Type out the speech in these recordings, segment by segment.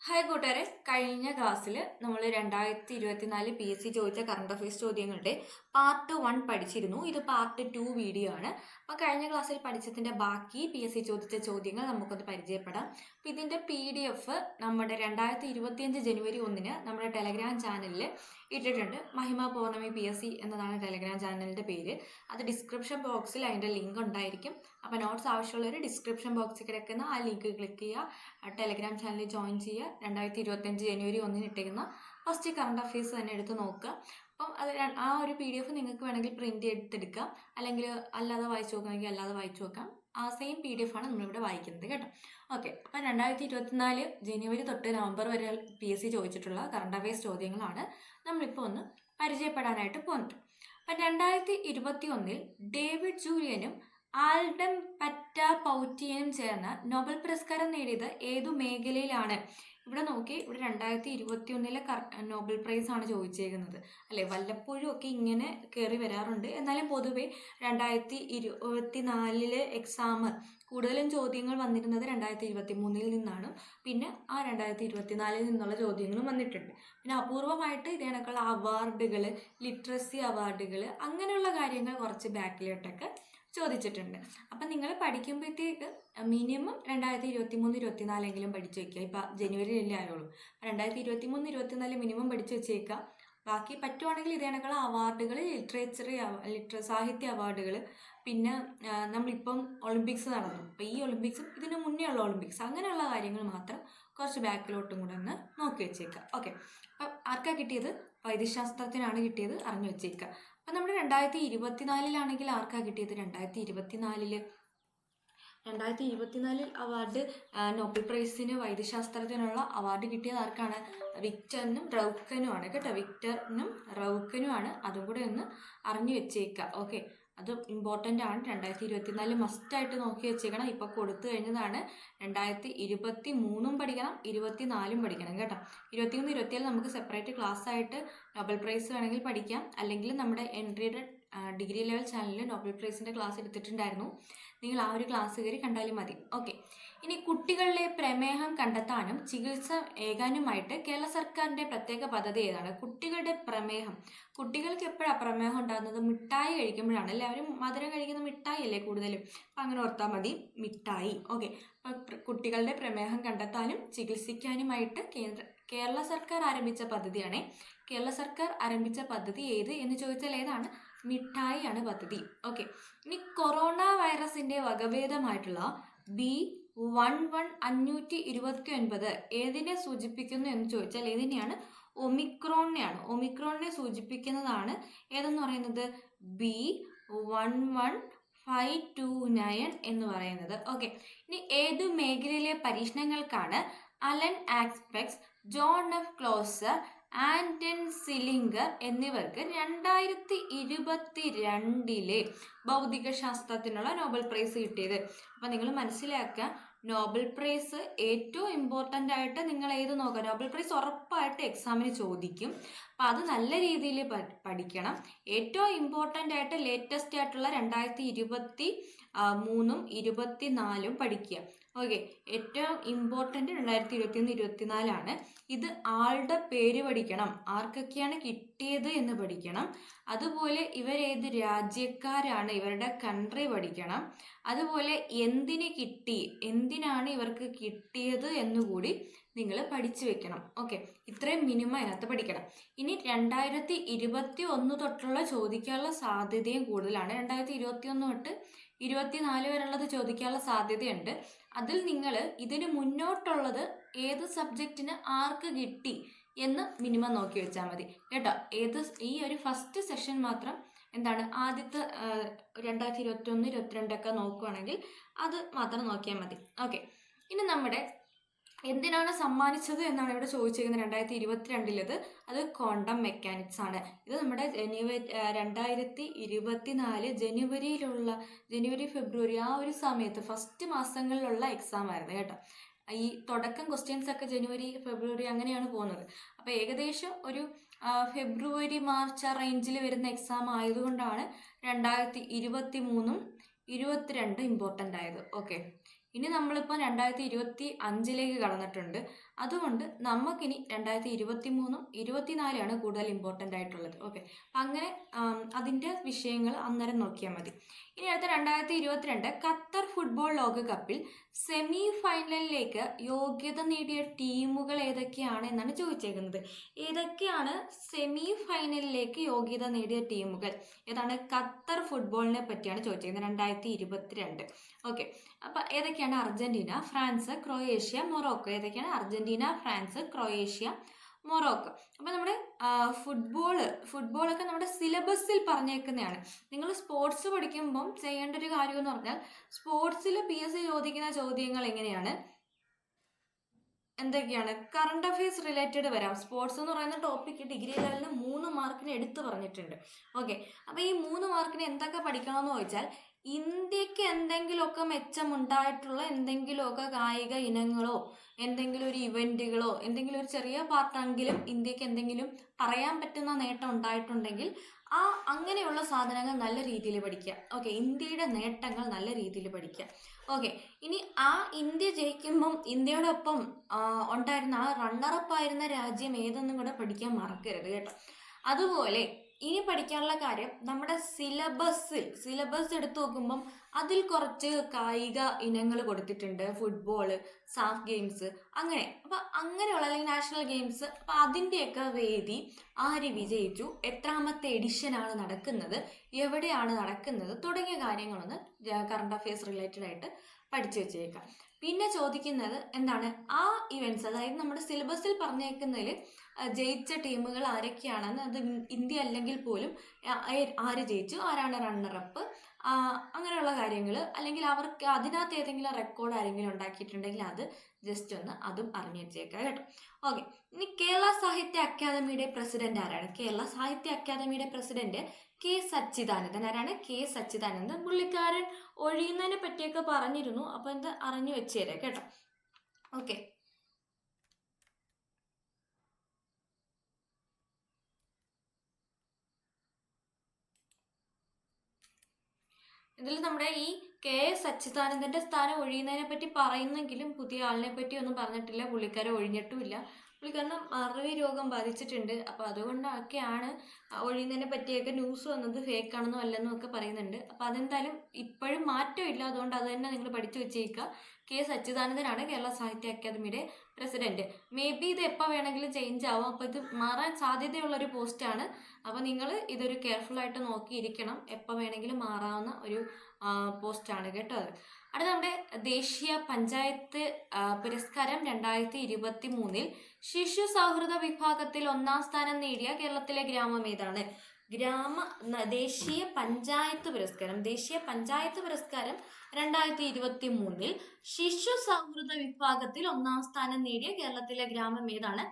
Hi കൂട്ടുകാരെ, കഴിഞ്ഞ ക്ലാസ്സിൽ നമ്മൾ 2024 PSC ചോദിച്ച കറണ്ട് അഫയേഴ്സ് ചോദ്യങ്ങളുടെ പാർട്ട് 1 പഠിച്ചിരുന്നു. ഇത് പാർട്ട് 2 വീഡിയോ ആണ്. അപ്പോൾ കഴിഞ്ഞ ക്ലാസ്സിൽ പഠിച്ചതിൻ്റെ ബാക്കി PSC ചോദിച്ച ചോദ്യങ്ങൾ നമുക്കൊന്ന് പരിചയപ്പെടാം. അപ്പോൾ ഇതിൻ്റെ PDF നമ്മുടെ 2025 ജനുവരി 1 നമ്മുടെ ടെലഗ്രാം ചാനലിൽ ഇട്ടിട്ടുണ്ട്. മഹിമ പൗർണമി PSC എന്നതാണ് ടെലഗ്രാം ചാനലിൻ്റെ പേര്. അത് ഡിസ്ക്രിപ്ഷൻ ബോക്സിൽ അതിൻ്റെ ലിങ്ക് ഉണ്ടായിരിക്കും. അപ്പോൾ നോട്ട്സ് ആവശ്യമുള്ളവർ ഡിസ്ക്രിപ്ഷൻ ബോക്സിൽ കിടക്കുന്ന ആ ലിങ്ക് ക്ലിക്ക് ചെയ്യുക, ടെലഗ്രാം ചാനലിൽ ജോയിൻ ചെയ്യുക. 2025 ജനുവരി 1 ഇട്ടിരിക്കുന്ന ഫസ്റ്റ് കറണ്ട് അഫയേഴ്സ് തന്നെ എടുത്ത് നോക്കുക. അപ്പം അത് ആ ഒരു PDF നിങ്ങൾക്ക് വേണമെങ്കിൽ പ്രിന്റ് എടുത്തെടുക്കാം, അല്ലെങ്കിൽ അല്ലാതെ വായിച്ചു നോക്കണമെങ്കിൽ അല്ലാതെ വായിച്ചു നോക്കാം. ആ സെയിം PDF ആണ് നമ്മളിവിടെ വായിക്കുന്നത് കേട്ടോ. ഓക്കെ, അപ്പം 2024 ജനുവരി തൊട്ട് നവംബർ വരെ PSC ചോദിച്ചിട്ടുള്ള കറണ്ട് അഫയേഴ്സ് ചോദ്യങ്ങളാണ് നമ്മളിപ്പോൾ ഒന്ന് പരിചയപ്പെടാനായിട്ട് പോകുന്നത്. അപ്പം 2021 ഡേവിഡ് ജൂലിയനും ആൽഡം പറ്റാപൗറ്റിയനും ചേർന്ന് നോബൽ പുരസ്കാരം നേടിയത് ഏതു മേഖലയിലാണ്? ഇവിടെ നോക്കി, ഇവിടെ 2021 നോബൽ പ്രൈസ് ആണ് ചോദിച്ചേക്കുന്നത് അല്ലെ. വല്ലപ്പോഴും ഒക്കെ ഇങ്ങനെ കയറി വരാറുണ്ട്. എന്നാലും പൊതുവെ 2024 എക്സാം കൂടുതലും ചോദ്യങ്ങൾ വന്നിരുന്നത് 2023 നിന്നാണ്. പിന്നെ ആ 2024 നിന്നുള്ള ചോദ്യങ്ങളും വന്നിട്ടുണ്ട്. പിന്നെ അപൂർവമായിട്ട് ഇതിനൊക്കെയുള്ള അവാർഡുകൾ, ലിറ്ററസി അവാർഡുകൾ, അങ്ങനെയുള്ള കാര്യങ്ങൾ കുറച്ച് ബാക്കിലോട്ടൊക്കെ ചോദിച്ചിട്ടുണ്ട്. അപ്പം നിങ്ങൾ പഠിക്കുമ്പോഴത്തേക്ക് മിനിമം 2023-24 പഠിച്ചു വയ്ക്കുക. ഇപ്പം ജനുവരിയിലല്ലേ ആയുള്ളൂ. 2023-24 മിനിമം പഠിച്ചു വെച്ചേക്കുക. ബാക്കി പറ്റുവാണെങ്കിൽ ഇതേണക്കുള്ള അവാർഡുകൾ, സാഹിത്യ അവാർഡുകൾ, പിന്നെ നമ്മളിപ്പം ഒളിമ്പിക്സ് നടന്നു, അപ്പോൾ ഈ ഒളിമ്പിക്സും ഇതിന് മുന്നേ ഉള്ള ഒളിമ്പിക്സ്, അങ്ങനെയുള്ള കാര്യങ്ങൾ മാത്രം കുറച്ച് ബാക്കിലോട്ടും കൂടെ ഒന്ന് നോക്കി വെച്ചേക്കുക. ഓക്കെ, അപ്പം ആർക്കാണ് കിട്ടിയത്? വൈദ്യശാസ്ത്രത്തിനാണ് കിട്ടിയത്, അറിഞ്ഞു വെച്ചേക്കുക. അപ്പം നമ്മുടെ 2024 ആർക്കാണ് കിട്ടിയത്? 2024 അവാർഡ്, നോബൽ പ്രൈസിന് വൈദ്യശാസ്ത്രത്തിനുള്ള അവാർഡ് കിട്ടിയത് ആർക്കാണ്? വിക്ടറിനും റൗക്കനുമാണ് കേട്ടോ. വിക്ടറിനും റൗക്കനുമാണ്. അതും കൂടെ ഒന്ന് അറിഞ്ഞു വെച്ചേക്കുക. ഓക്കെ, അത് ഇമ്പോർട്ടൻ്റ് ആണ്. 2024 മസ്റ്റായിട്ട് നോക്കി വെച്ചേക്കണം. ഇപ്പോൾ കൊടുത്തു കഴിഞ്ഞതാണ്. 2023 പഠിക്കണം, 24 പഠിക്കണം കേട്ടോ. 23, 24 നമുക്ക് സെപ്പറേറ്റ് ക്ലാസ് ആയിട്ട് നോബൽ പ്രൈസ് വേണമെങ്കിൽ പഠിക്കാം, അല്ലെങ്കിൽ നമ്മുടെ എൻട്രിയുടെ ഡിഗ്രി ലെവൽ ചാനലിൽ നോബൽ പ്രൈസിൻ്റെ ക്ലാസ് എടുത്തിട്ടുണ്ടായിരുന്നു. നിങ്ങൾ ആ ഒരു ക്ലാസ് കയറി കണ്ടാലും മതി. ഓക്കെ, ഇനി കുട്ടികളിലെ പ്രമേഹം കണ്ടെത്താനും ചികിത്സ ഏകാനുമായിട്ട് കേരള സർക്കാരിൻ്റെ പ്രത്യേക പദ്ധതി ഏതാണ്? കുട്ടികളുടെ പ്രമേഹം, കുട്ടികൾക്ക് എപ്പോഴാണ് പ്രമേഹം ഉണ്ടാകുന്നത്? മിഠായി കഴിക്കുമ്പോഴാണ്. എല്ലാവരും മധുരം കഴിക്കുന്ന മിഠായി അല്ലേ കൂടുതലും, അപ്പം അങ്ങനെ ഓർത്താൽ മതി, മിഠായി. ഓക്കെ, അപ്പം കുട്ടികളുടെ പ്രമേഹം കണ്ടെത്താനും ചികിത്സിക്കാനുമായിട്ട് കേരള സർക്കാർ ആരംഭിച്ച പദ്ധതിയാണ്. കേരള സർക്കാർ ആരംഭിച്ച പദ്ധതി ഏത് എന്ന് ചോദിച്ചാൽ ഏതാണ്? മിഠായി ആണ് പദ്ധതി. ഓക്കെ, ഇനി കൊറോണ വൈറസിന്റെ വകഭേദമായിട്ടുള്ള B.1.529 ഏതിനെ സൂചിപ്പിക്കുന്നു എന്ന് ചോദിച്ചാൽ ഏതിനെയാണ്? ഒമിക്രോണിനെയാണ്. ഒമിക്രോണിനെ സൂചിപ്പിക്കുന്നതാണ് ഏതെന്ന് പറയുന്നത്? B.1.1529 എന്ന് പറയുന്നത്. ഓക്കെ, ഇനി ഏത് മേഖലയിലെ പരീക്ഷണങ്ങൾക്കാണ് Alain Aspect, John F Clauser, Anton Zeilinger എന്നിവർക്ക് 2022 ഭൗതിക ശാസ്ത്രത്തിനുള്ള നോബൽ പ്രൈസ് കിട്ടിയത്? അപ്പം നിങ്ങൾ മനസ്സിലാക്കുക, നോബൽ പ്രൈസ് ഏറ്റവും ഇമ്പോർട്ടൻ്റ് ആയിട്ട് നിങ്ങൾ ഏത് നോക്കുക. നോബൽ പ്രൈസ് ഉറപ്പായിട്ട് എക്സാമിന് ചോദിക്കും. അപ്പം അത് നല്ല രീതിയിൽ പഠിക്കണം. ഏറ്റവും ഇമ്പോർട്ടൻ്റ് ആയിട്ട് ലേറ്റസ്റ്റ് ആയിട്ടുള്ള 2023 24 പഠിക്കുക. ഓക്കെ, ഏറ്റവും ഇമ്പോർട്ടൻ്റ് 2021 24 ഇത് ആളുടെ പേര് പഠിക്കണം, ആർക്കൊക്കെയാണ് കിട്ടിയത് എന്ന് പഠിക്കണം. അതുപോലെ ഇവരേത് രാജ്യക്കാരാണ്, ഇവരുടെ കൺട്രി പഠിക്കണം. അതുപോലെ എന്തിന് കിട്ടി, എന്തിനാണ് ഇവർക്ക് കിട്ടിയത് എന്നുകൂടി നിങ്ങൾ പഠിച്ചു വെക്കണം. ഓക്കെ, ഇത്രയും മിനിമം അതിനകത്ത് പഠിക്കണം. ഇനി 2021 തൊട്ടുള്ള ചോദിക്കാനുള്ള സാധ്യതയും കൂടുതലാണ്. 2021 തൊട്ട് 24 വരെയുള്ളത് ചോദിക്കാനുള്ള സാധ്യതയുണ്ട്. അതിൽ നിങ്ങൾ ഇതിന് മുന്നോട്ടുള്ളത് ഏത് സബ്ജക്റ്റിന് ആർക്ക് കിട്ടി എന്ന് മിനിമം നോക്കി വെച്ചാൽ മതി കേട്ടോ. ഈ ഒരു ഫസ്റ്റ് സെഷൻ മാത്രം എന്താണ്, ആദ്യത്തെ 2021 22 ഒക്കെ നോക്കുകയാണെങ്കിൽ അത് മാത്രം നോക്കിയാൽ മതി. ഓക്കെ, ഇനി നമ്മുടെ എന്തിനാണ് സമ്മാനിച്ചത് എന്നാണ് ഇവിടെ ചോദിച്ചിരിക്കുന്നത് 2022. അത് ക്വാണ്ടം മെക്കാനിക്സ് ആണ്. ഇത് നമ്മുടെ 2024 ജനുവരി ഫെബ്രുവരി ആ ഒരു സമയത്ത് ഫസ്റ്റ് മാസങ്ങളിലുള്ള എക്സാം ആയിരുന്നു കേട്ടോ. ഈ തുടക്കം ക്വസ്റ്റ്യൻസ് ഒക്കെ ജനുവരി ഫെബ്രുവരി അങ്ങനെയാണ് പോകുന്നത്. അപ്പോൾ ഏകദേശം ഒരു ഫെബ്രുവരി മാർച്ച് ആ റേഞ്ചിൽ വരുന്ന എക്സാം ആയതുകൊണ്ടാണ് 2023 22 ഇമ്പോർട്ടൻ്റ് ആയത്. ഓക്കെ, ഇനി നമ്മളിപ്പോൾ 2025 കടന്നിട്ടുണ്ട്. അതുകൊണ്ട് നമുക്കിനി 2023 24 കൂടുതൽ ഇമ്പോർട്ടൻ്റ് ആയിട്ടുള്ളത്. ഓക്കെ, അപ്പം അങ്ങനെ അതിൻ്റെ വിഷയങ്ങൾ അന്നേരം നോക്കിയാൽ മതി. ഇനി അടുത്ത 2022 ഖത്തർ ഫുട്ബോൾ ലോകകപ്പിൽ സെമി ഫൈനലിലേക്ക് യോഗ്യത നേടിയ ടീമുകൾ ഏതൊക്കെയാണ് എന്നാണ് ചോദിച്ചേക്കുന്നത്. ഏതൊക്കെയാണ് സെമി ഫൈനലിലേക്ക് യോഗ്യത നേടിയ ടീമുകൾ? ഏതാണ്? ഖത്തർ ഫുട്ബോളിനെ പറ്റിയാണ് ചോദിച്ചേക്കുന്നത് 2022. ഓക്കെ, അപ്പം ഏതൊക്കെയാണ്? Argentina, France, Croatia, Morocco. ഏതൊക്കെയാണ്? Argentina, France, Croatia, Morocco. അപ്പം നമ്മുടെ ഫുട്ബോളൊക്കെ നമ്മുടെ സിലബസിൽ പറഞ്ഞേക്കുന്നതാണ്. നിങ്ങൾ സ്പോർട്സ് പഠിക്കുമ്പം ചെയ്യേണ്ട ഒരു കാര്യം എന്ന് പറഞ്ഞാൽ, സ്പോർട്സിൽ PSC ചോദിക്കുന്ന ചോദ്യങ്ങൾ എങ്ങനെയാണ്, എന്തൊക്കെയാണ്? കറണ്ട് അഫയേഴ്സ് റിലേറ്റഡ് വരാം. സ്പോർട്സ് എന്ന് പറയുന്ന ടോപ്പിക്ക് ഡിഗ്രി ലെവലിന് 3 മാർക്കിന് എടുത്ത് പറഞ്ഞിട്ടുണ്ട്. ഓക്കെ, അപ്പോൾ ഈ 3 മാർക്കിന് എന്തൊക്കെ പഠിക്കണമെന്ന് ചോദിച്ചാൽ, ഇന്ത്യക്ക് എന്തെങ്കിലുമൊക്കെ മെച്ചമുണ്ടായിട്ടുള്ള എന്തെങ്കിലുമൊക്കെ കായിക ഇനങ്ങളോ എന്തെങ്കിലും ഒരു ഇവൻറ്റുകളോ എന്തെങ്കിലും ഒരു ചെറിയ പാർട്ടെങ്കിലും ഇന്ത്യക്ക് എന്തെങ്കിലും പറയാൻ പറ്റുന്ന നേട്ടം ഉണ്ടായിട്ടുണ്ടെങ്കിൽ അങ്ങനെയുള്ള സാധനങ്ങൾ നല്ല രീതിയിൽ പഠിക്കുക. ഓക്കെ, ഇന്ത്യയുടെ നേട്ടങ്ങൾ നല്ല രീതിയിൽ പഠിക്കുക. ഓക്കെ, ഇനി ഇന്ത്യ ജയിക്കുമ്പം ഇന്ത്യയോടൊപ്പം ഉണ്ടായിരുന്ന റണ്ണറപ്പ് ആയിരുന്ന രാജ്യം ഏതെന്നും കൂടെ പഠിക്കാൻ മറക്കരുത് കേട്ടോ. അതുപോലെ ഇനി പഠിക്കാനുള്ള കാര്യം, നമ്മുടെ സിലബസ് എടുത്തു നോക്കുമ്പം അതിൽ കുറച്ച് കായിക ഇനങ്ങൾ കൊടുത്തിട്ടുണ്ട്. ഫുട്ബോള്, സാഫ് ഗെയിംസ്, അങ്ങനെ. അപ്പം അങ്ങനെയുള്ള അല്ലെങ്കിൽ നാഷണൽ ഗെയിംസ്, അപ്പം അതിൻ്റെയൊക്കെ വേദി ആര് വിജയിച്ചു, എത്രാമത്തെ എഡിഷനാണ് നടക്കുന്നത്, എവിടെയാണ് നടക്കുന്നത് തുടങ്ങിയ കാര്യങ്ങളൊന്ന് കറണ്ട് അഫയേഴ്സ് റിലേറ്റഡ് ആയിട്ട് പഠിച്ചു വെച്ചേക്കാം. പിന്നെ ചോദിക്കുന്നത് എന്താണ്? ആ ഇവൻറ്റ്സ്, അതായത് നമ്മുടെ സിലബസിൽ പറഞ്ഞേക്കുന്നതിൽ ജയിച്ച ടീമുകൾ ആരൊക്കെയാണെന്ന്, അത് ഇന്ത്യ അല്ലെങ്കിൽ പോലും ആര് ജയിച്ചു, ആരാണ് റണ്ണറപ്പ്, അങ്ങനെയുള്ള കാര്യങ്ങൾ, അല്ലെങ്കിൽ അവർക്ക് അതിനകത്ത് ഏതെങ്കിലും റെക്കോർഡ് ആരെങ്കിലും ഉണ്ടാക്കിയിട്ടുണ്ടെങ്കിൽ അത് ജസ്റ്റ് ഒന്ന് അതും അറിഞ്ഞു വെച്ചേക്കാം കേട്ടോ. ഓക്കെ, ഇനി കേരള സാഹിത്യ അക്കാദമിയുടെ പ്രസിഡന്റ് ആരാണ്? കേരള സാഹിത്യ അക്കാദമിയുടെ പ്രസിഡന്റ് K. സച്ചിദാനന്ദൻ. ആരാണ്? K. സച്ചിദാനന്ദൻ. പുള്ളിക്കാരൻ ഒഴിയുന്നതിനെ പറ്റിയൊക്കെ പറഞ്ഞിരുന്നു. അപ്പോൾ ഇത് അറിഞ്ഞു വെച്ചേരാം കേട്ടോ. ഓക്കെ, ഇതിൽ നമ്മുടെ ഈ K. സച്ചിദാനന്ദന്റെ സ്ഥാനം ഒഴിയുന്നതിനെ പറ്റി പറയുന്നെങ്കിലും പുതിയ ആളിനെ പറ്റി ഒന്നും പറഞ്ഞിട്ടില്ല. പുള്ളിക്കാരെ ഒഴിഞ്ഞിട്ടുമില്ല. പുള്ളിക്കാരന് മറവി രോഗം ബാധിച്ചിട്ടുണ്ട്. അപ്പോൾ അതുകൊണ്ടൊക്കെയാണ് ഒഴിയുന്നതിനെ പറ്റിയൊക്കെ ന്യൂസ് വന്നത് ഫേക്കാണെന്നോ അല്ലെന്നോ ഒക്കെ പറയുന്നുണ്ട്. അപ്പോൾ അതെന്തായാലും ഇപ്പോഴും മാറ്റമില്ല. അതുകൊണ്ട് അത് തന്നെ നിങ്ങൾ പഠിച്ചു വെച്ചേക്കുക. K. സച്ചിദാനന്ദനാണ് കേരള സാഹിത്യ അക്കാദമിയുടെ പ്രസിഡന്റ്. മേ ബി ഇത് എപ്പോൾ വേണമെങ്കിലും ചേഞ്ച് ആവും. അപ്പോൾ ഇത് മാറാൻ സാധ്യതയുള്ളൊരു പോസ്റ്റാണ്. അപ്പോൾ നിങ്ങൾ ഇതൊരു കെയർഫുള്ളായിട്ട് നോക്കിയിരിക്കണം. എപ്പോൾ വേണമെങ്കിലും മാറാവുന്ന ഒരു പോസ്റ്റാണ് കേട്ടോ അത്. അടുത്ത നമ്മുടെ ദേശീയ പഞ്ചായത്ത് പുരസ്കാരം 2023 ശിശു സൗഹൃദ വിഭാഗത്തിൽ 1ാം സ്ഥാനം നേടിയ കേരളത്തിലെ ഗ്രാമം ഏതാണ്? ദേശീയ പഞ്ചായത്ത് പുരസ്കാരം 2023 ശിശു സൗഹൃദ വിഭാഗത്തിൽ 1ാം സ്ഥാനം നേടിയ കേരളത്തിലെ ഗ്രാമം ഏതാണ്?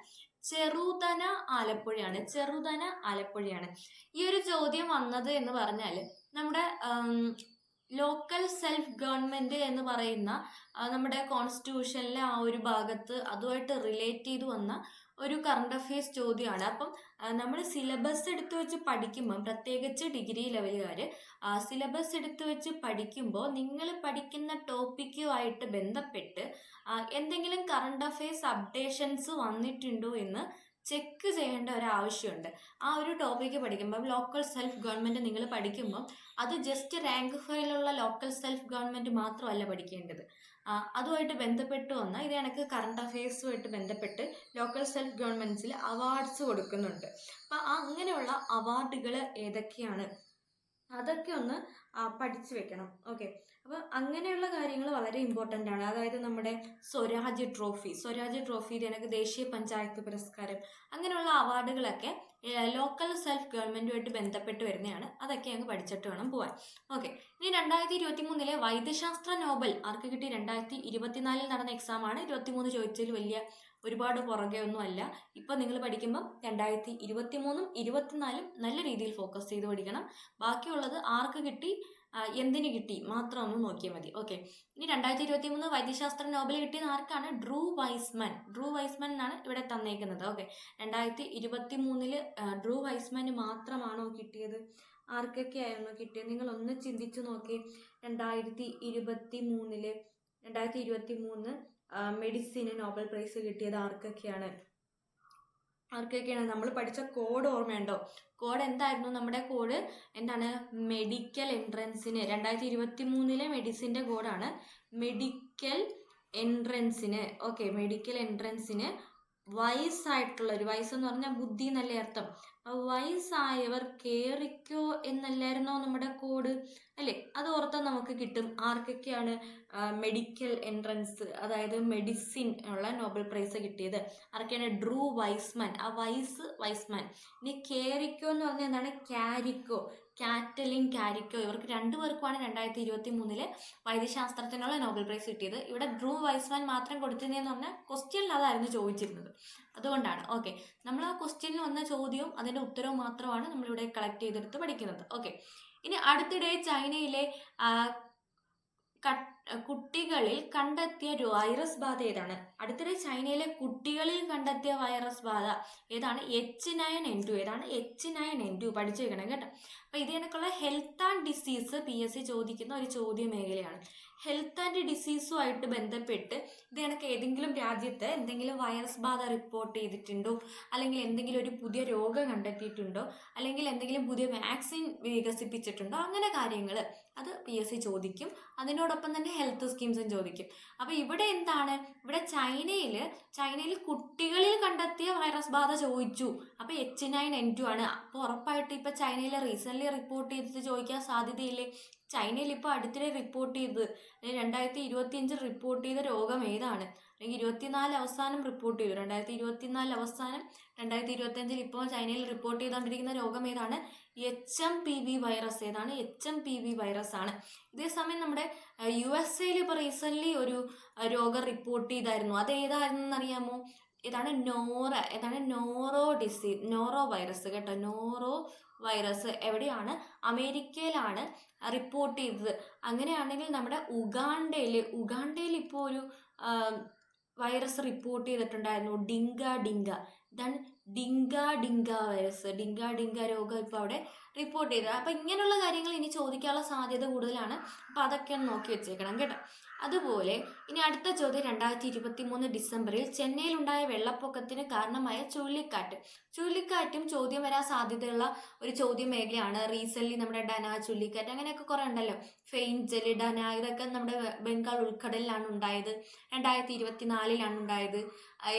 ചെറുതന ആലപ്പുഴയാണ്. ഈ ഒരു ചോദ്യം വന്നത് എന്ന് പറഞ്ഞാൽ, നമ്മുടെ ലോക്കൽ സെൽഫ് ഗവൺമെൻറ് എന്ന് പറയുന്ന നമ്മുടെ കോൺസ്റ്റിറ്റ്യൂഷനിലെ ആ ഒരു ഭാഗത്ത് അതുമായിട്ട് റിലേറ്റ് ചെയ്ത് വന്ന ഒരു കറണ്ട് അഫയേഴ്സ് ചോദ്യമാണ്. അപ്പം നമ്മൾ സിലബസ് എടുത്തു വെച്ച് പഠിക്കുമ്പം, പ്രത്യേകിച്ച് ഡിഗ്രി ലെവലുകാർ സിലബസ് എടുത്തു വെച്ച് പഠിക്കുമ്പോൾ നിങ്ങൾ പഠിക്കുന്ന ടോപ്പിക്കുമായിട്ട് ബന്ധപ്പെട്ട് എന്തെങ്കിലും കറണ്ട് അഫയേഴ്സ് അപ്ഡേഷൻസ് വന്നിട്ടുണ്ടോ എന്ന് ചെക്ക് ചെയ്യേണ്ട ഒരാവശ്യമുണ്ട്. ആ ഒരു ടോപ്പിക്ക് പഠിക്കുമ്പം ലോക്കൽ സെൽഫ് ഗവൺമെൻറ് നിങ്ങൾ പഠിക്കുമ്പം അത് ജസ്റ്റ് റാങ്ക് ഫയലുള്ള ലോക്കൽ സെൽഫ് ഗവൺമെൻറ് മാത്രമല്ല പഠിക്കേണ്ടത്. അതുമായിട്ട് ബന്ധപ്പെട്ട് വന്ന ഇത് കണക്ക് കറണ്ട് അഫയേഴ്സുമായിട്ട് ബന്ധപ്പെട്ട് ലോക്കൽ സെൽഫ് ഗവൺമെൻറ്റ്സിൽ അവാർഡ്സ് കൊടുക്കുന്നുണ്ട്. അപ്പം അങ്ങനെയുള്ള അവാർഡുകൾ ഏതൊക്കെയാണ് അതൊക്കെ ഒന്ന് പഠിച്ചു വെക്കണം. ഓക്കെ, അപ്പോൾ അങ്ങനെയുള്ള കാര്യങ്ങൾ വളരെ ഇമ്പോർട്ടൻ്റ് ആണ്. അതായത് നമ്മുടെ സ്വരാജ് ട്രോഫി ഇത് എനിക്ക് ദേശീയ പഞ്ചായത്ത് പുരസ്കാരം, അങ്ങനെയുള്ള അവാർഡുകളൊക്കെ ലോക്കൽ സെൽഫ് ഗവൺമെൻറ്റുമായിട്ട് ബന്ധപ്പെട്ട് വരുന്നതാണ്. അതൊക്കെ അങ്ങ് പഠിച്ചിട്ട് വേണം പോകാൻ. ഓക്കെ, ഇനി 2023 വൈദ്യശാസ്ത്ര നോബൽ ആർക്ക് കിട്ടി? 2024 നടന്ന എക്സാമാണ്. 23 ചോദിച്ചതിൽ വലിയ ഒരുപാട് പുറകെ ഒന്നും അല്ല. ഇപ്പം നിങ്ങൾ പഠിക്കുമ്പം 2023 24 നല്ല രീതിയിൽ ഫോക്കസ് ചെയ്ത് പഠിക്കണം. ബാക്കിയുള്ളത് ആർക്ക് കിട്ടി, എന്തിന് കിട്ടി മാത്രം ഒന്ന് നോക്കിയാൽ മതി. ഓക്കെ, ഇനി 2023 വൈദ്യശാസ്ത്ര നോബൽ കിട്ടിയത് ആർക്കാണ്? ഡ്രൂ വൈസ്മാൻ എന്നാണ് ഇവിടെ തന്നേക്കുന്നത്. ഓക്കെ, 2023 ഡ്രൂ വൈസ്മാന് മാത്രമാണോ കിട്ടിയത്? ആർക്കൊക്കെ ആയിരുന്നു കിട്ടിയത്? നിങ്ങളൊന്ന് ചിന്തിച്ചു നോക്കി. 2023 2023 മെഡിസിന് നോബൽ പ്രൈസ് കിട്ടിയത് ആർക്കൊക്കെയാണ്? നമ്മൾ പഠിച്ച കോഡ് ഓർമ്മയുണ്ടോ? കോഡ് എന്തായിരുന്നു? നമ്മുടെ കോഡ് എന്താണ്? മെഡിക്കൽ എൻട്രൻസിന് 2023 മെഡിസിൻ്റെ കോഡാണ് മെഡിക്കൽ എൻട്രൻസിന്. ഓക്കെ, മെഡിക്കൽ എൻട്രൻസിന് വയസ്സായിട്ടുള്ളവർ, വയസ്സെന്ന് പറഞ്ഞാൽ ബുദ്ധി എന്നല്ലേ അർത്ഥം, വയസ്സായവർ കേറിക്കോ എന്നല്ലായിരുന്നോ നമ്മുടെ കോഡ് അല്ലേ? അത് ഓർത്താൽ നമുക്ക് കിട്ടും. ആർക്കൊക്കെയാണ് മെഡിക്കൽ എൻട്രൻസ്, അതായത് മെഡിസിൻ ഉള്ള നോബൽ പ്രൈസ് കിട്ടിയത്? ആർക്കൊക്കെയാണ്? ഡ്രൂ വൈസ്മാൻ, ആ വൈസ്മാൻ. ഇനി കേറിക്കോ എന്ന് പറഞ്ഞാൽ എന്താണ്? ക്യാരിക്കോ, കാറ്റലിൻ ക്യാരിക്കോ. ഇവർക്ക് രണ്ടുപേർക്കുമാണ് 2023 വൈദ്യശാസ്ത്രത്തിനുള്ള നോബൽ പ്രൈസ് കിട്ടിയത്. ഇവിടെ ഡ്രൂ വൈസ്മാൻ മാത്രം കൊടുത്തിരുന്നതെന്ന് പറഞ്ഞാൽ ക്വസ്റ്റ്യനിൽ അതായിരുന്നു ചോദിച്ചിരുന്നത്, അതുകൊണ്ടാണ്. ഓക്കെ, നമ്മൾ ആ ക്വസ്റ്റ്യനിൽ വന്ന ചോദ്യവും അതിൻ്റെ ഉത്തരവും മാത്രമാണ് നമ്മളിവിടെ കളക്ട് ചെയ്തെടുത്ത് പഠിക്കുന്നത്. ഓക്കെ, ഇനി അടുത്തിടെ ചൈനയിലെ കുട്ടികളിൽ കണ്ടെത്തിയ വൈറസ് ബാധ ഏതാണ്? അടുത്തിടെ ചൈനയിലെ കുട്ടികളിൽ കണ്ടെത്തിയ വൈറസ് ബാധ ഏതാണ്? H9N2. ഏതാണ്? H9N2. പഠിച്ചു വെക്കണം കേട്ടോ. അപ്പോൾ ഇത് കണക്കുള്ള ഹെൽത്ത് ആൻഡ് ഡിസീസ് PSC ചോദിക്കുന്ന ഒരു ചോദ്യ മേഖലയാണ്. ഹെൽത്ത് ആൻഡ് ഡിസീസുമായിട്ട് ബന്ധപ്പെട്ട് ഇത് കണക്ക് ഏതെങ്കിലും രാജ്യത്ത് എന്തെങ്കിലും വൈറസ് ബാധ റിപ്പോർട്ട് ചെയ്തിട്ടുണ്ടോ, അല്ലെങ്കിൽ എന്തെങ്കിലും ഒരു പുതിയ രോഗം കണ്ടെത്തിയിട്ടുണ്ടോ, അല്ലെങ്കിൽ എന്തെങ്കിലും പുതിയ വാക്സിൻ വികസിപ്പിച്ചിട്ടുണ്ടോ, അങ്ങനെ കാര്യങ്ങൾ അത് PSC ചോദിക്കും. അതിനോടൊപ്പം തന്നെ ഹെൽത്ത് സ്കീംസും ചോദിക്കും. അപ്പോൾ ഇവിടെ എന്താണ്? ഇവിടെ ചൈനയിൽ കുട്ടികളിൽ കണ്ടെത്തിയ വൈറസ് ബാധ ചോദിച്ചു. അപ്പോൾ H9N2 ആണ്. അപ്പോൾ ഉറപ്പായിട്ട് ഇപ്പോൾ ചൈനയിൽ റീസെൻ്റ്ലി റിപ്പോർട്ട് ചെയ്തിട്ട് ചോദിക്കാൻ സാധ്യതയില്ലേ? ചൈനയിൽ ഇപ്പോൾ അടുത്തിടെ റിപ്പോർട്ട് ചെയ്ത് 2025 റിപ്പോർട്ട് ചെയ്ത രോഗം ഏതാണ്? അല്ലെങ്കിൽ 24 അവസാനം റിപ്പോർട്ട് ചെയ്തു, 2024 അവസാനം 2025 ഇപ്പോൾ ചൈനയിൽ റിപ്പോർട്ട് ചെയ്തുകൊണ്ടിരിക്കുന്ന രോഗം ഏതാണ്? HMPV virus. ഏതാണ്? HMPV വൈറസ് ആണ്. ഇതേസമയം നമ്മുടെ USA ഇപ്പോൾ റീസെൻ്റ്ലി ഒരു രോഗം റിപ്പോർട്ട് ചെയ്തായിരുന്നു. അത് ഏതായിരുന്നു അറിയാമോ? ഇതാണ് നോറോ വൈറസ് കേട്ടോ. നോറോ വൈറസ് എവിടെയാണ്? അമേരിക്കയിലാണ് റിപ്പോർട്ട് ചെയ്തത്. അങ്ങനെയാണെങ്കിൽ നമ്മുടെ ഉഗാണ്ടയിൽ ഇപ്പോൾ ഒരു വൈറസ് റിപ്പോർട്ട് ചെയ്തിട്ടുണ്ടായിരുന്നു, ഡിങ്ക. ഇതാണ് ഡിങ്ക വൈറസ്. ഡിങ്ക രോഗം ഇപ്പോൾ അവിടെ റിപ്പോർട്ട് ചെയ്തത്. അപ്പം ഇങ്ങനെയുള്ള കാര്യങ്ങൾ ഇനി ചോദിക്കാനുള്ള സാധ്യത കൂടുതലാണ്. അപ്പം അതൊക്കെ ഒന്ന് നോക്കി വെച്ചേക്കണം കേട്ടോ. അതുപോലെ ഇനി അടുത്ത ചോദ്യം, 2023 ഡിസംബറിൽ ചെന്നൈയിലുണ്ടായ വെള്ളപ്പൊക്കത്തിന് കാരണമായ ചുഴലിക്കാറ്റും ചോദ്യം വരാൻ സാധ്യതയുള്ള ഒരു ചോദ്യ മേഖലയാണ്. റീസെൻ്റ്ലി നമ്മുടെ ഡന ചുഴലിക്കാറ്റ് അങ്ങനെയൊക്കെ കുറേ ഉണ്ടല്ലോ. ഫെയിൻജൽ, ഡന, ഇതൊക്കെ നമ്മുടെ ബംഗാൾ ഉൾക്കടലിലാണ് ഉണ്ടായത്. 2024 ഉണ്ടായത്.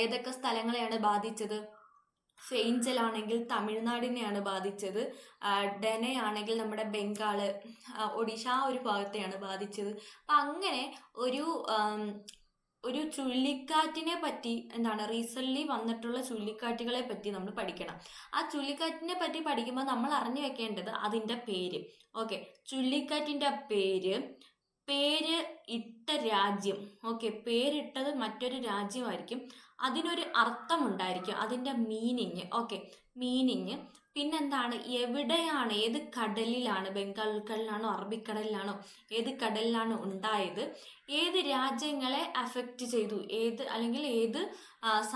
ഏതൊക്കെ സ്ഥലങ്ങളെയാണ് ബാധിച്ചത്? ഫെയിൻജൽ ആണെങ്കിൽ തമിഴ്നാടിനെയാണ് ബാധിച്ചത്. ഡനയാണെങ്കിൽ നമ്മുടെ ബംഗാൾ, ഒഡീഷ ആ ഒരു ഭാഗത്തെയാണ് ബാധിച്ചത്. അപ്പം അങ്ങനെ ഒരു ചുഴലിക്കാറ്റിനെ പറ്റി എന്താണ് റീസെൻ്റ്ലി വന്നിട്ടുള്ള ചുഴലിക്കാറ്റുകളെ പറ്റി നമ്മൾ പഠിക്കണം. ആ ചുഴലിക്കാറ്റിനെ പറ്റി പഠിക്കുമ്പോൾ നമ്മൾ അറിഞ്ഞു വെക്കേണ്ടത് അതിൻ്റെ പേര്. ഓക്കെ, ചുഴലിക്കാറ്റിൻ്റെ പേര് ഇട്ട രാജ്യം. ഓക്കെ, പേരിട്ടത് മറ്റൊരു രാജ്യമായിരിക്കും. അതിനൊരു അർത്ഥമുണ്ടായിരിക്കും, അതിൻ്റെ മീനിങ്. Okay, meaning. പിന്നെന്താണ്? എവിടെയാണ്, ഏത് കടലിലാണ്, ബംഗാൾ ഉൾക്കടലിലാണോ അറബിക്കടലിലാണോ, ഏത് കടലിലാണ് ഉണ്ടായത്, ഏത് രാജ്യങ്ങളെ അഫക്റ്റ് ചെയ്തു, ഏത്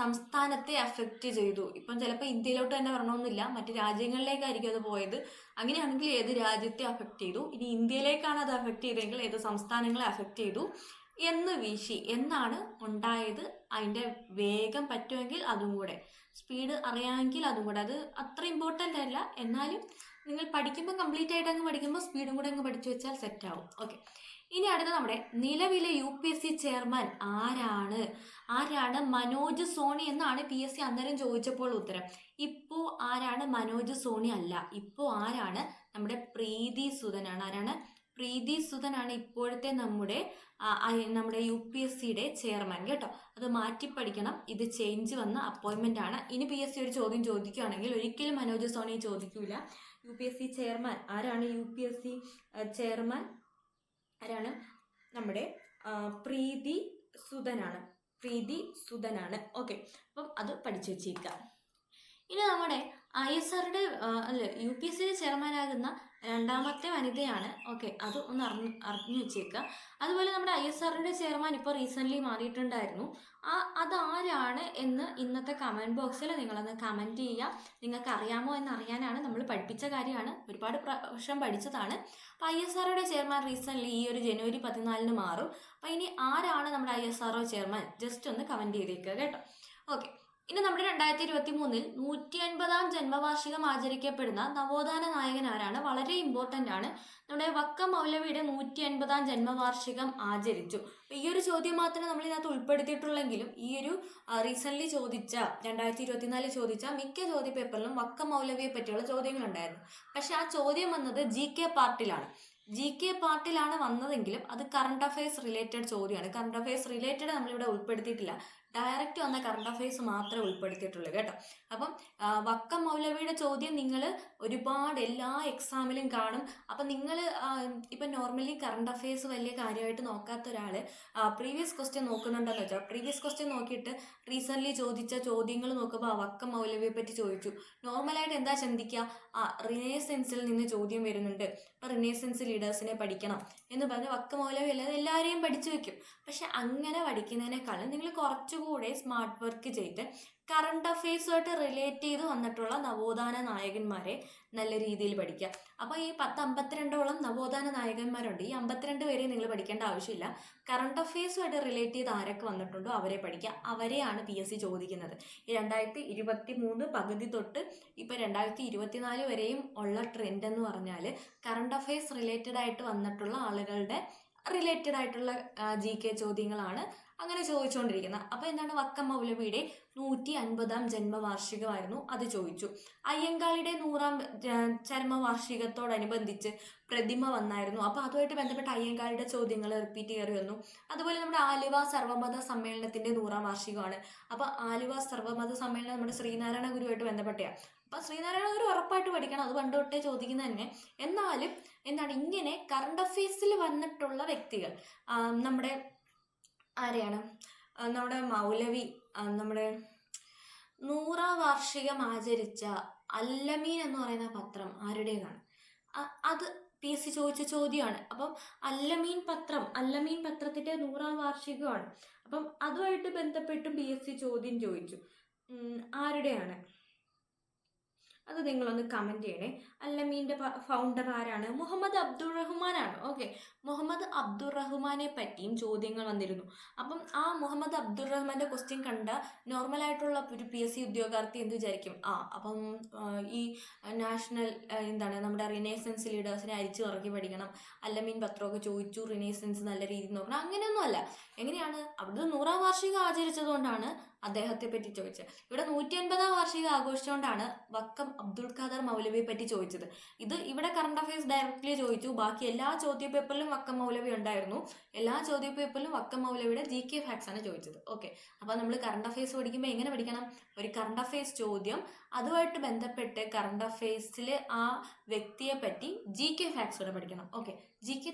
സംസ്ഥാനത്തെ അഫക്റ്റ് ചെയ്തു. ഇപ്പം ചിലപ്പോൾ ഇന്ത്യയിലോട്ട് തന്നെ വരണമെന്നില്ല, മറ്റ് രാജ്യങ്ങളിലേക്കായിരിക്കും അത് പോയത്. അങ്ങനെയാണെങ്കിൽ ഏത് രാജ്യത്തെ അഫക്റ്റ് ചെയ്തു, ഇനി ഇന്ത്യയിലേക്കാണ് അത് അഫക്റ്റ് ചെയ്തതെങ്കിൽ ഏത് സംസ്ഥാനങ്ങളെ അഫക്റ്റ് ചെയ്തു എന്നാണ് ഉണ്ടായത്. അതിൻ്റെ വേഗം പറ്റുമെങ്കിൽ അതും കൂടെ, സ്പീഡ് അറിയാമെങ്കിൽ അതും കൂടെ. അത് അത്ര ഇമ്പോർട്ടൻ്റ് അല്ല, എന്നാലും നിങ്ങൾ പഠിക്കുമ്പോൾ കംപ്ലീറ്റ് ആയിട്ട് അങ്ങ് പഠിക്കുമ്പോൾ സ്പീഡും കൂടെ അങ്ങ് പഠിച്ചു വെച്ചാൽ സെറ്റാവും. ഓക്കെ, ഇനി അടുത്ത നമ്മുടെ നിലവിലെ UPSC ചെയർമാൻ ആരാണ്? മനോജ് സോണി എന്നാണ് PSC അന്നേരം ചോദിച്ചപ്പോൾ ഉത്തരം. ഇപ്പോൾ ആരാണ്? മനോജ് സോണി അല്ല. ഇപ്പോൾ ആരാണ്? നമ്മുടെ പ്രീതി സുധനാണ്. ആരാണ്? പ്രീതി സുധനാണ് ഇപ്പോഴത്തെ നമ്മുടെ UPSCയുടെ ചെയർമാൻ കേട്ടോ. അത് മാറ്റി പഠിക്കണം. ഇത് ചേഞ്ച് വന്ന അപ്പോയിൻമെൻ്റ് ആണ്. ഇനി PSC ഒരു ചോദ്യം ചോദിക്കുകയാണെങ്കിൽ ഒരിക്കലും മനോജ് സോണി ചോദിക്കൂല. UPSC ചെയർമാൻ ആരാണ്? UPSC ചെയർമാൻ ആരാണ്? നമ്മുടെ പ്രീതി സുധനാണ്. ഓക്കെ, അപ്പം അത് പഠിച്ചു വെച്ചേക്കാം. ഇനി നമ്മുടെ ISRയുടെ അല്ല UPSCയുടെ ചെയർമാനാകുന്ന രണ്ടാമത്തെ വനിതയാണ്. ഓക്കെ, അത് ഒന്ന് അറിഞ്ഞു വെച്ചേക്കുക. അതുപോലെ നമ്മുടെ ISRയുടെ ചെയർമാൻ ഇപ്പോൾ റീസെൻ്റ്ലി മാറിയിട്ടുണ്ടായിരുന്നു. അതാരാണ് എന്ന് ഇന്നത്തെ കമൻറ്റ് ബോക്സിൽ നിങ്ങളൊന്ന് കമൻറ്റ് ചെയ്യുക. നിങ്ങൾക്ക് അറിയാമോ എന്നറിയാനാണ്, നമ്മൾ പഠിപ്പിച്ച കാര്യമാണ്, ഒരുപാട് പ്രാവശ്യം പഠിച്ചതാണ്. അപ്പോൾ ISRയുടെ ചെയർമാൻ റീസെൻ്റ്ലി ഈ ഒരു ജനുവരി 14 മാറും. അപ്പോൾ ഇനി ആരാണ് നമ്മുടെ ISRO ചെയർമാൻ, ജസ്റ്റ് ഒന്ന് കമൻറ്റ് ചെയ്തേക്കുക കേട്ടോ. ഓക്കെ, ഇനി നമ്മുടെ 2023 150-ാം ജന്മവാർഷികം ആചരിക്കപ്പെടുന്ന നവോത്ഥാന നായകൻ ആരാണ്? വളരെ ഇമ്പോർട്ടൻ്റ് ആണ്. നമ്മുടെ വക്കം മൗലവിയുടെ 150-ാം ജന്മവാർഷികം ആചരിച്ചു. ഈ ഒരു ചോദ്യം മാത്രമേ നമ്മൾ ഇതിനകത്ത് ഉൾപ്പെടുത്തിയിട്ടുള്ളെങ്കിലും ഈ ഒരു റീസെൻ്റ്ലി ചോദിച്ച 2024 ചോദിച്ച മിക്ക ചോദ്യപേപ്പറിലും വക്കം മൗലവിയെ പറ്റിയുള്ള ചോദ്യങ്ങളുണ്ടായിരുന്നു. പക്ഷെ ആ ചോദ്യം വന്നത് GK പാർട്ടിലാണ്. GK പാർട്ടിലാണ് വന്നതെങ്കിലും അത് കറണ്ട് അഫയേഴ്സ് റിലേറ്റഡ് ചോദ്യമാണ്. കറണ്ട് അഫയേഴ്സ് റിലേറ്റഡ് നമ്മളിവിടെ ഉൾപ്പെടുത്തിയിട്ടില്ല. ഡയറക്റ്റ് വന്ന കറണ്ട് അഫയേഴ്സ് മാത്രമേ ഉൾപ്പെടുത്തിയിട്ടുള്ളൂ കേട്ടോ. അപ്പം വക്കം മൗലവിയുടെ ചോദ്യം നിങ്ങൾ ഒരുപാട് എല്ലാ എക്സാമിലും കാണും. അപ്പം നിങ്ങൾ ഇപ്പം നോർമലി കറണ്ട് അഫയേഴ്സ് വലിയ കാര്യമായിട്ട് നോക്കാത്ത ഒരാൾ പ്രീവിയസ് ക്വസ്റ്റ്യൻ നോക്കുന്നുണ്ടെന്ന് വെച്ചാൽ പ്രീവിയസ് ക്വസ്റ്റ്യൻ നോക്കിയിട്ട് റീസെൻ്റ്ലി ചോദിച്ച ചോദ്യങ്ങൾ നോക്കുമ്പോൾ വക്കം മൗലവിയെ പറ്റി ചോദിച്ചു. നോർമലായിട്ട് എന്താ ചിന്തിക്കുക, റിനേസൻസിൽ നിന്ന് ചോദ്യം വരുന്നുണ്ട്, അപ്പം റിനേസൻസ് ലീഡേഴ്സിനെ പഠിക്കണം എന്ന് പറഞ്ഞ് വക്കം മൗലവി അല്ലാതെ എല്ലാവരെയും പഠിച്ചു വെക്കും. പക്ഷെ അങ്ങനെ പഠിക്കുന്നതിനേക്കാളും നിങ്ങൾ കുറച്ചുകൂടെ സ്മാർട്ട് വർക്ക് ചെയ്ത് കറണ്ട് അഫയേഴ്സുമായിട്ട് റിലേറ്റ് ചെയ്ത് വന്നിട്ടുള്ള നവോത്ഥാന നായകന്മാരെ നല്ല രീതിയിൽ പഠിക്കുക. അപ്പോൾ ഈ 52 നവോത്ഥാന നായകന്മാരുണ്ട്. ഈ 52 പേരെ നിങ്ങൾ പഠിക്കേണ്ട ആവശ്യമില്ല. കറണ്ട് അഫയേഴ്സുമായിട്ട് റിലേറ്റ് ചെയ്ത് ആരൊക്കെ വന്നിട്ടുണ്ടോ അവരെ പഠിക്കുക. അവരെയാണ് PSC ചോദിക്കുന്നത്. ഈ 2023 പകുതി തൊട്ട് ഇപ്പോൾ 2024 വരെയും ഉള്ള ട്രെൻഡ് എന്ന് പറഞ്ഞാൽ കറണ്ട് അഫയേഴ്സ് റിലേറ്റഡ് ആയിട്ട് വന്നിട്ടുള്ള ആളുകളുടെ റിലേറ്റഡ് ആയിട്ടുള്ള GK ചോദ്യങ്ങളാണ് അങ്ങനെ ചോദിച്ചുകൊണ്ടിരിക്കുന്നത്. അപ്പോൾ എന്താണ്, വക്കം മൗലവിയുടെ 150-ാം ജന്മവാർഷികമായിരുന്നു, അത് ചോദിച്ചു. അയ്യങ്കാളിയുടെ 100-ാം ചരമവാർഷികത്തോടനുബന്ധിച്ച് പ്രതിമ വന്നായിരുന്നു. അപ്പോൾ അതുമായിട്ട് ബന്ധപ്പെട്ട അയ്യങ്കാളിയുടെ ചോദ്യങ്ങൾ റിപ്പീറ്റ് കയറി വന്നു. അതുപോലെ നമ്മുടെ ആലുവ സർവമത സമ്മേളനത്തിൻ്റെ 100-ാം വാർഷികമാണ്. അപ്പോൾ ആലുവ സർവമത സമ്മേളനം നമ്മുടെ ശ്രീനാരായണ ഗുരുവായിട്ട് ബന്ധപ്പെട്ടതാണ്. അപ്പം ശ്രീനാരായണ ഗുരു ഉറപ്പായിട്ട് പഠിക്കണം, അത് പണ്ട് തൊട്ടേ ചോദിക്കുന്നത് തന്നെ. എന്നാലും എന്താണ്, ഇങ്ങനെ കറണ്ട് അഫയേഴ്സിൽ വന്നിട്ടുള്ള വ്യക്തികൾ നമ്മുടെ ആരെയാണ്, നമ്മുടെ മൗലവി നമ്മുടെ 100-ാം വാർഷികം ആചരിച്ച അല്ലമീൻ എന്ന് പറയുന്ന പത്രം ആരുടേതാണ്? അത് PSC ചോദിച്ച ചോദ്യമാണ്. അപ്പം അല്ലമീൻ പത്രത്തിൻ്റെ 100-ാം വാർഷികമാണ്. അപ്പം അതുമായിട്ട് ബന്ധപ്പെട്ട് PSC ചോദ്യം ചോദിച്ചു. ആരുടെയാണ് അത് നിങ്ങളൊന്ന് കമൻറ്റ് ചെയ്യണേ. അല്ലമീൻ്റെ ഫൗണ്ടർ ആരാണ്? മുഹമ്മദ് അബ്ദുറഹ്മാനാണ്. ഓക്കെ, മുഹമ്മദ് അബ്ദുറഹ്മാനെ പറ്റിയും ചോദ്യങ്ങൾ വന്നിരുന്നു. അപ്പം ആ മുഹമ്മദ് അബ്ദുറഹ്മാൻ്റെ ക്വസ്റ്റ്യൻ കണ്ട നോർമലായിട്ടുള്ള ഒരു PSC ഉദ്യോഗാർത്ഥി എന്ത് വിചാരിക്കും, അപ്പം ഈ നാഷണൽ എന്താണ് നമ്മുടെ റിനേസൻസ് ലീഡേഴ്സിനെ അരിച്ചു ഇറക്കി പഠിക്കണം, അല്ലമീൻ പത്രമൊക്കെ ചോദിച്ചു, റിനേസൻസ് നല്ല രീതിയിൽ നോക്കണം, അങ്ങനെയൊന്നുമല്ല. എങ്ങനെയാണ്, അവിടുത്തെ 100-ാം വാർഷികം ആചരിച്ചതുകൊണ്ടാണ് അദ്ദേഹത്തെ പറ്റി ചോദിച്ചത്. ഇവിടെ 150-ാം വാർഷികം ആഘോഷിച്ചുകൊണ്ടാണ് വക്കം അബ്ദുൽ ഖാദർ മൗലവിയെ പറ്റി ചോദിച്ചത്. ഇത് ഇവിടെ കറണ്ട് അഫയേഴ്സ് ഡയറക്റ്റ്ലി ചോദിച്ചു. ബാക്കി എല്ലാ ചോദ്യപേപ്പറിലും വക്കം മൗലവി ഉണ്ടായിരുന്നു. എല്ലാ ചോദ്യപേപ്പറിലും വക്കം മൗലവിയുടെ GK ഫാക്ട്സ് ആണ് ചോദിച്ചത്. ഓക്കെ, അപ്പോൾ നമ്മൾ കറണ്ട് അഫയേഴ്സ് പഠിക്കുമ്പോൾ എങ്ങനെ പഠിക്കണം? ഒരു കറണ്ട് അഫയേഴ്സ് ചോദ്യം, അതുമായിട്ട് ബന്ധപ്പെട്ട് കറണ്ട് അഫയേഴ്സിൽ ആ വ്യക്തിയെ പറ്റി GK ഫാക്ട്സ് കൂടെ പഠിക്കണം. ഓക്കെ, GK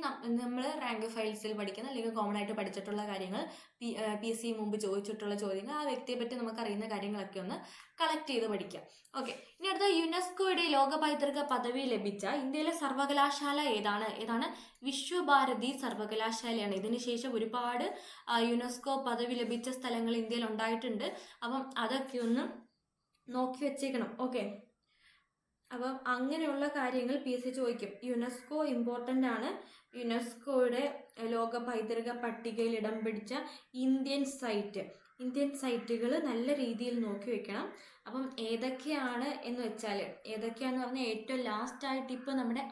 നമ്മൾ റാങ്ക് ഫയൽസിൽ പഠിക്കുന്ന അല്ലെങ്കിൽ കോമൺ ആയിട്ട് പഠിച്ചിട്ടുള്ള കാര്യങ്ങൾ, PSC മുമ്പ് ചോദിച്ചിട്ടുള്ള ചോദ്യങ്ങൾ, ആ വ്യക്തിയെ പറ്റി നമുക്ക് അറിയുന്ന കാര്യങ്ങളൊക്കെ ഒന്ന് കളക്ട് ചെയ്ത് പഠിക്കാം. ഓക്കെ, ഇനി അടുത്ത യുനെസ്കോയുടെ ലോക പൈതൃക പദവി ലഭിച്ച ഇന്ത്യയിലെ സർവകലാശാല ഏതാണ്? വിശ്വഭാരതി സർവകലാശാലയാണ്. ഇതിനുശേഷം ഒരുപാട് യുനെസ്കോ പദവി ലഭിച്ച സ്ഥലങ്ങൾ ഇന്ത്യയിൽ ഉണ്ടായിട്ടുണ്ട്. അപ്പം അതൊക്കെ ഒന്ന് നോക്കി വെച്ചേക്കണം. ഓക്കെ, അപ്പം അങ്ങനെയുള്ള കാര്യങ്ങൾ PSC ചോദിക്കും. യുനെസ്കോ ഇമ്പോർട്ടൻ്റ് ആണ്. യുനെസ്കോയുടെ ലോക പൈതൃക പട്ടികയിൽ ഇടം പിടിച്ച ഇന്ത്യൻ സൈറ്റുകൾ നല്ല രീതിയിൽ നോക്കി വെക്കണം. അപ്പം ഏതൊക്കെയാണ് എന്ന് വെച്ചാൽ, ഏതൊക്കെയാണെന്ന് പറഞ്ഞാൽ ഏറ്റവും ലാസ്റ്റായിട്ട് ഇപ്പോൾ നമ്മുടെ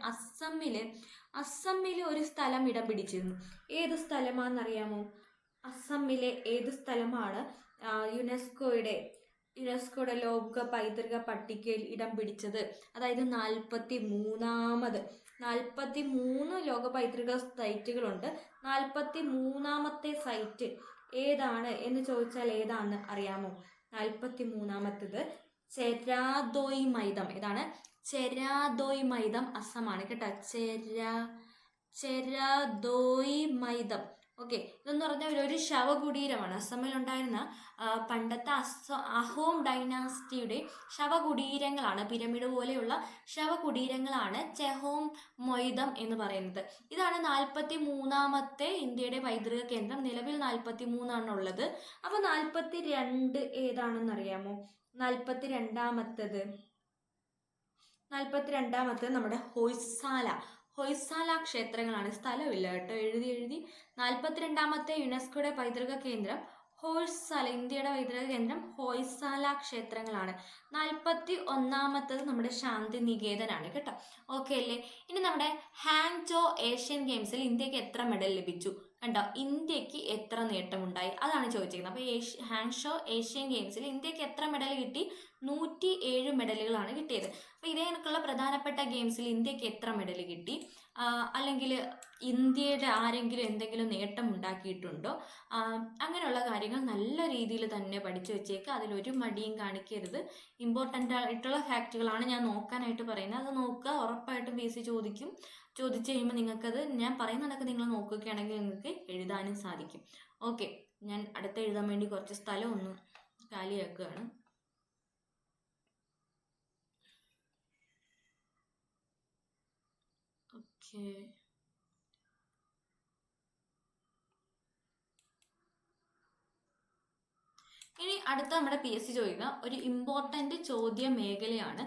അസമിൽ ഒരു സ്ഥലം ഇടം പിടിച്ചിരുന്നു. ഏത് സ്ഥലമാണെന്നറിയാമോ? അസമിലെ ഏത് സ്ഥലമാണ് യുനെസ്കോയുടെ ലോക പൈതൃക പട്ടികയിൽ ഇടം പിടിച്ചത്? അതായത് 43 ലോക പൈതൃക സൈറ്റുകളുണ്ട്. 43ാമത്തെ സൈറ്റ് ഏതാണ് എന്ന് ചോദിച്ചാൽ ഏതാണെന്ന് അറിയാമോ? 43ാമത്തേത് ചെരാദോയ് മൈദം. ഏതാണ്? ചെരാദോയ് മൈദം അസമാണ് കേട്ടോ. ചെരാദോയ് മൈദം ഓക്കെ, ഇതെന്ന് പറഞ്ഞാൽ ഒരു ശവകുടീരമാണ്. അസമിലുണ്ടായിരുന്ന പണ്ടത്തെ അഹോം ഡൈനാസ്റ്റിയുടെ ശവകുടീരങ്ങളാണ്, പിരമിഡ് പോലെയുള്ള ശവകുടീരങ്ങളാണ് ചെഹോം മൊയ്തം എന്ന് പറയുന്നത്. ഇതാണ് 43ാമത്തെ ഇന്ത്യയുടെ പൈതൃക കേന്ദ്രം. നിലവിൽ 43 അപ്പോൾ 42 ഏതാണെന്ന് അറിയാമോ? 42ാമത്തത് നമ്മുടെ ഹൊയ്സാല ക്ഷേത്രങ്ങളാണ്. സ്ഥലമില്ല കേട്ടോ, എഴുതി. 42ാമത്തെ യുനെസ്കോയുടെ പൈതൃക കേന്ദ്രം ഹൊയ്സാല, ഇന്ത്യയുടെ പൈതൃക കേന്ദ്രം ഹൊയ്സാല ക്ഷേത്രങ്ങളാണ്. 41ാമത്തത് നമ്മുടെ ശാന്തി നികേതനാണ് കേട്ടോ. ഓക്കെ അല്ലേ? ഇനി നമ്മുടെ ഹാങ്ചോ ഏഷ്യൻ ഗെയിംസിൽ ഇന്ത്യക്ക് എത്ര മെഡൽ ലഭിച്ചു? കണ്ടോ, ഇന്ത്യക്ക് എത്ര നേട്ടമുണ്ടായി അതാണ് ചോദിച്ചിരിക്കുന്നത്. അപ്പോൾ ഹാങ്ഷോ ഏഷ്യൻ ഗെയിംസിൽ ഇന്ത്യക്ക് എത്ര മെഡൽ കിട്ടി? 107 മെഡലുകളാണ് കിട്ടിയത്. അപ്പോൾ ഇതേ കണക്കുള്ള പ്രധാനപ്പെട്ട ഗെയിംസിൽ ഇന്ത്യക്ക് എത്ര മെഡൽ കിട്ടി, അല്ലെങ്കിൽ ഇന്ത്യയുടെ ആരെങ്കിലും എന്തെങ്കിലും നേട്ടം ഉണ്ടാക്കിയിട്ടുണ്ടോ, അങ്ങനെയുള്ള കാര്യങ്ങൾ നല്ല രീതിയിൽ തന്നെ പഠിച്ചു വെച്ചേക്കുക. അതിലൊരു മടിയും കാണിക്കരുത്. ഇമ്പോർട്ടൻ്റ് ആയിട്ടുള്ള ഫാക്റ്റുകളാണ് ഞാൻ നോക്കാനായിട്ട് പറയുന്നത്. അത് നോക്കുക, ഉറപ്പായിട്ടും PSC ചോദിച്ചു കഴിയുമ്പോൾ നിങ്ങൾക്കത് ഞാൻ പറയുന്നതൊക്കെ നിങ്ങൾ നോക്കുകയാണെങ്കിൽ നിങ്ങൾക്ക് എഴുതാനും സാധിക്കും. ഓക്കെ, ഞാൻ അടുത്ത എഴുതാൻ വേണ്ടി കുറച്ച് സ്ഥലം ഒന്ന് കാലിയാക്കുകയാണ്. ഓക്കെ, ഇനി അടുത്ത നമ്മുടെ PSC ചോദിക്കുന്ന ഒരു ഇമ്പോർട്ടൻ്റ് ചോദ്യ മേഖലയാണ്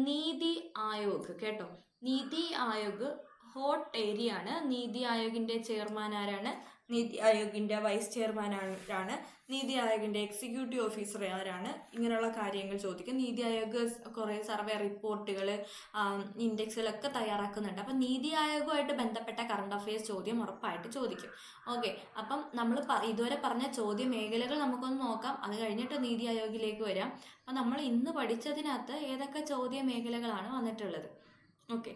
നീതി ആയോഗ്. കേട്ടോ, നീതി ആയോഗ് ഹോട്ട് ഏരിയ ആണ്. നീതി ആയോഗിൻ്റെ ചെയർമാൻ ആരാണ്? നീതി ആയോഗിൻ്റെ വൈസ് ചെയർമാൻ ആരാണ്? നീതി ആയോഗിൻ്റെ എക്സിക്യൂട്ടീവ് ഓഫീസർ ആരാണ്? ഇങ്ങനെയുള്ള കാര്യങ്ങൾ ചോദിക്കും. നീതി ആയോഗ് കുറേ സർവേ റിപ്പോർട്ടുകൾ, ഇൻഡെക്സിലൊക്കെ തയ്യാറാക്കുന്നുണ്ട്. അപ്പം നീതി ആയോഗുമായിട്ട് ബന്ധപ്പെട്ട കറണ്ട് അഫയേഴ്സ് ചോദ്യം ഉറപ്പായിട്ട് ചോദിക്കും. ഓക്കെ, അപ്പം നമ്മൾ ഇതുവരെ പറഞ്ഞ ചോദ്യ മേഖലകൾ നമുക്കൊന്ന് നോക്കാം. അത് കഴിഞ്ഞിട്ട് നീതി ആയോഗിലേക്ക് വരാം. അപ്പം നമ്മൾ ഇന്ന് പഠിച്ചതിനകത്ത് ഏതൊക്കെ ചോദ്യ മേഖലകളാണ് വന്നിട്ടുള്ളത്? ഓക്കെ,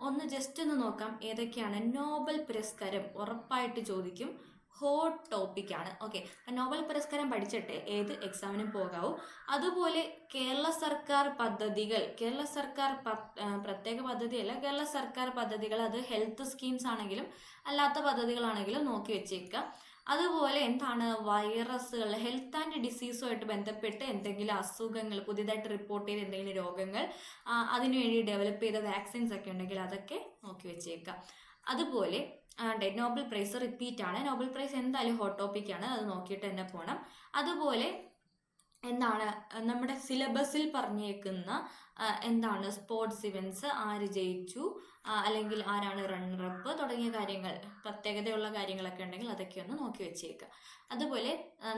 ഒന്ന് ജസ്റ്റ് ഒന്ന് നോക്കാം ഏതൊക്കെയാണ്. നോബൽ പുരസ്കാരം ഉറപ്പായിട്ട് ചോദിക്കും, ഹോട്ട് ടോപ്പിക്കാണ്. ഓക്കെ, നോബൽ പുരസ്കാരം പഠിച്ചിട്ട് ഏത് എക്സാമിനും പോകാവൂ. അതുപോലെ കേരള സർക്കാർ പദ്ധതികൾ, പ്രത്യേക പദ്ധതിയല്ല, കേരള സർക്കാർ പദ്ധതികൾ, അത് ഹെൽത്ത് സ്കീംസ് ആണെങ്കിലും അല്ലാത്ത പദ്ധതികളാണെങ്കിലും നോക്കി വെച്ചേക്കുക. അതുപോലെ എന്താണ് വൈറസുകൾ, ഹെൽത്ത് ആൻഡ് ഡിസീസുമായിട്ട് ബന്ധപ്പെട്ട് എന്തെങ്കിലും അസുഖങ്ങൾ, പുതിയതായിട്ട് റിപ്പോർട്ട് ചെയ്ത എന്തെങ്കിലും രോഗങ്ങൾ, അതിനുവേണ്ടി ഡെവലപ്പ് ചെയ്ത വാക്സിൻസ് ഒക്കെ ഉണ്ടെങ്കിൽ അതൊക്കെ നോക്കി വെച്ചേക്കാം. അതുപോലെ നോബൽ പ്രൈസ് റിപ്പീറ്റ് ആണ്. നോബൽ പ്രൈസ് എന്തായാലും ഹോട്ട് ടോപ്പിക്കാണ്, അത് നോക്കിയിട്ട് തന്നെ പോകണം. അതുപോലെ എന്താണ് നമ്മുടെ സിലബസിൽ പറഞ്ഞേക്കുന്ന എന്താണ് സ്പോർട്സ് ഇവൻറ്റ്സ്, ആര് ജയിച്ചു, അല്ലെങ്കിൽ ആരാണ് റണ്ണറപ്പ് തുടങ്ങിയ കാര്യങ്ങൾ, പ്രത്യേകതയുള്ള കാര്യങ്ങളൊക്കെ ഉണ്ടെങ്കിൽ അതൊക്കെ ഒന്ന് നോക്കി വെച്ചേക്കുക. അതുപോലെ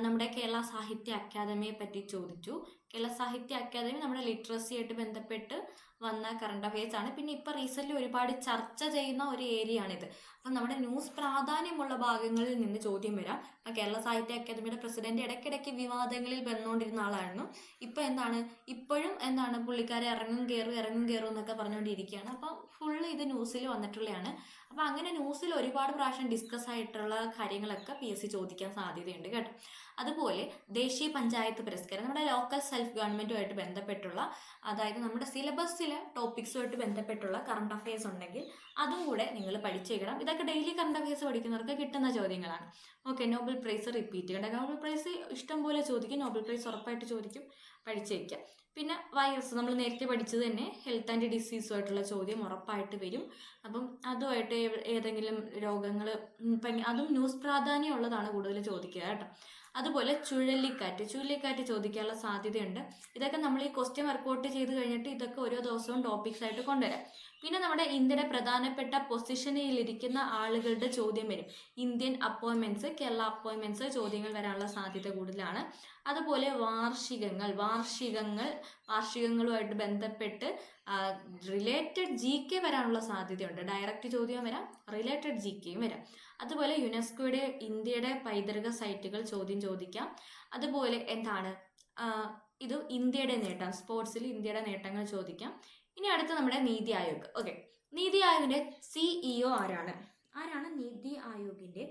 നമ്മുടെ കേരള സാഹിത്യ അക്കാദമിയെ പറ്റി ചോദിച്ചു. കേരള സാഹിത്യ അക്കാദമി നമ്മുടെ ലിറ്ററസി ആയിട്ട് ബന്ധപ്പെട്ട് വന്ന കറണ്ട് അഫയേഴ്സ് ആണ്. പിന്നെ ഇപ്പോൾ റീസെൻ്റ്ലി ഒരുപാട് ചർച്ച ചെയ്യുന്ന ഒരു ഏരിയ ആണിത്. അപ്പം നമ്മുടെ ന്യൂസ് പ്രാധാന്യമുള്ള ഭാഗങ്ങളിൽ നിന്ന് ചോദ്യം വരാം. അപ്പം കേരള സാഹിത്യ അക്കാദമിയുടെ പ്രസിഡന്റ് ഇടയ്ക്കിടയ്ക്ക് വിവാദങ്ങളിൽ വന്നുകൊണ്ടിരുന്ന ആളായിരുന്നു. ഇപ്പം ഇപ്പോഴും പുള്ളിക്കാരെ ഇറങ്ങും കയറും എന്നൊക്കെ പറഞ്ഞുകൊണ്ടിരിക്കുകയാണ്. അപ്പം ഫുള്ള് ഇത് ന്യൂസിൽ വന്നിട്ടുള്ളതാണ്. അപ്പം അങ്ങനെ ന്യൂസിൽ ഒരുപാട് പ്രാവശ്യം ഡിസ്കസ് ആയിട്ടുള്ള കാര്യങ്ങളൊക്കെ PSC ചോദിക്കാൻ സാധ്യതയുണ്ട് കേട്ടോ. അതുപോലെ ദേശീയ പഞ്ചായത്ത് പുരസ്കാരം നമ്മുടെ ലോക്കൽ സെൽഫ് ഗവൺമെൻറ്റുമായിട്ട് ബന്ധപ്പെട്ടുള്ള, അതായത് നമ്മുടെ സിലബസിലെ ടോപ്പിക്സുമായിട്ട് ബന്ധപ്പെട്ടുള്ള കറണ്ട് അഫയേഴ്സ് ഉണ്ടെങ്കിൽ അതും കൂടെ നിങ്ങൾ പഠിച്ചേക്കണം. ഇതൊക്കെ ഡെയിലി കറണ്ട് അഫയേഴ്സ് പഠിക്കുന്നവർക്ക് കിട്ടുന്ന ചോദ്യങ്ങളാണ്. ഓക്കെ, നോബൽ പ്രൈസ് റിപ്പീറ്റ് ചെയ്യേണ്ട. നോബൽ പ്രൈസ് ഇഷ്ടംപോലെ ചോദിക്കും, നോബൽ പ്രൈസ് ഉറപ്പായിട്ട് ചോദിക്കും, പഠിച്ചേക്കാം. പിന്നെ വൈറസ് നമ്മൾ നേരത്തെ പഠിച്ചത് തന്നെ, ഹെൽത്ത് ആൻഡ് ഡിസീസുമായിട്ടുള്ള ചോദ്യം ഉറപ്പായിട്ട് വരും. അപ്പം അതുമായിട്ട് ഏതെങ്കിലും രോഗങ്ങൾ, അതും ന്യൂസ് പ്രാധാന്യമുള്ളതാണ് കൂടുതൽ ചോദിക്കുക കേട്ടോ. അതുപോലെ ചുഴലിക്കാറ്റ് ചോദിക്കാനുള്ള സാധ്യതയുണ്ട്. ഇതൊക്കെ നമ്മൾ ഈ ക്വസ്റ്റ്യൻ വർക്കൗട്ട് ചെയ്ത് കഴിഞ്ഞിട്ട് ഇതൊക്കെ ഓരോ ദിവസവും ടോപ്പിക്സ് ആയിട്ട് കൊണ്ടുവരാം. പിന്നെ നമ്മുടെ ഇന്ത്യയുടെ പ്രധാനപ്പെട്ട പൊസിഷനിലിരിക്കുന്ന ആളുകളുടെ ചോദ്യം വരും. ഇന്ത്യൻ അപ്പോയിൻമെൻറ്റ്സ്, കേരള അപ്പോയിൻമെൻറ്റ്സ് ചോദ്യങ്ങൾ വരാനുള്ള സാധ്യത കൂടുതലാണ്. അതുപോലെ വാർഷികങ്ങളുമായിട്ട് ബന്ധപ്പെട്ട് റിലേറ്റഡ് GK വരാനുള്ള സാധ്യതയുണ്ട്. ഡയറക്റ്റ് ചോദ്യം വരാം, റിലേറ്റഡ് GKയും വരാം. അതുപോലെ യുനെസ്കോയുടെ ഇന്ത്യയുടെ പൈതൃക സൈറ്റുകൾ ചോദിക്കാം. അതുപോലെ ഇത് ഇന്ത്യയുടെ നേട്ടം, സ്പോർട്സിൽ ഇന്ത്യയുടെ നേട്ടങ്ങൾ ചോദിക്കാം. ഇനി അടുത്ത നമ്മുടെ നീതി ആയോഗ്. ഓക്കെ, നീതി ആയോഗിൻ്റെ CEO ആരാണ് നീതി ആയോഗിൻ്റെ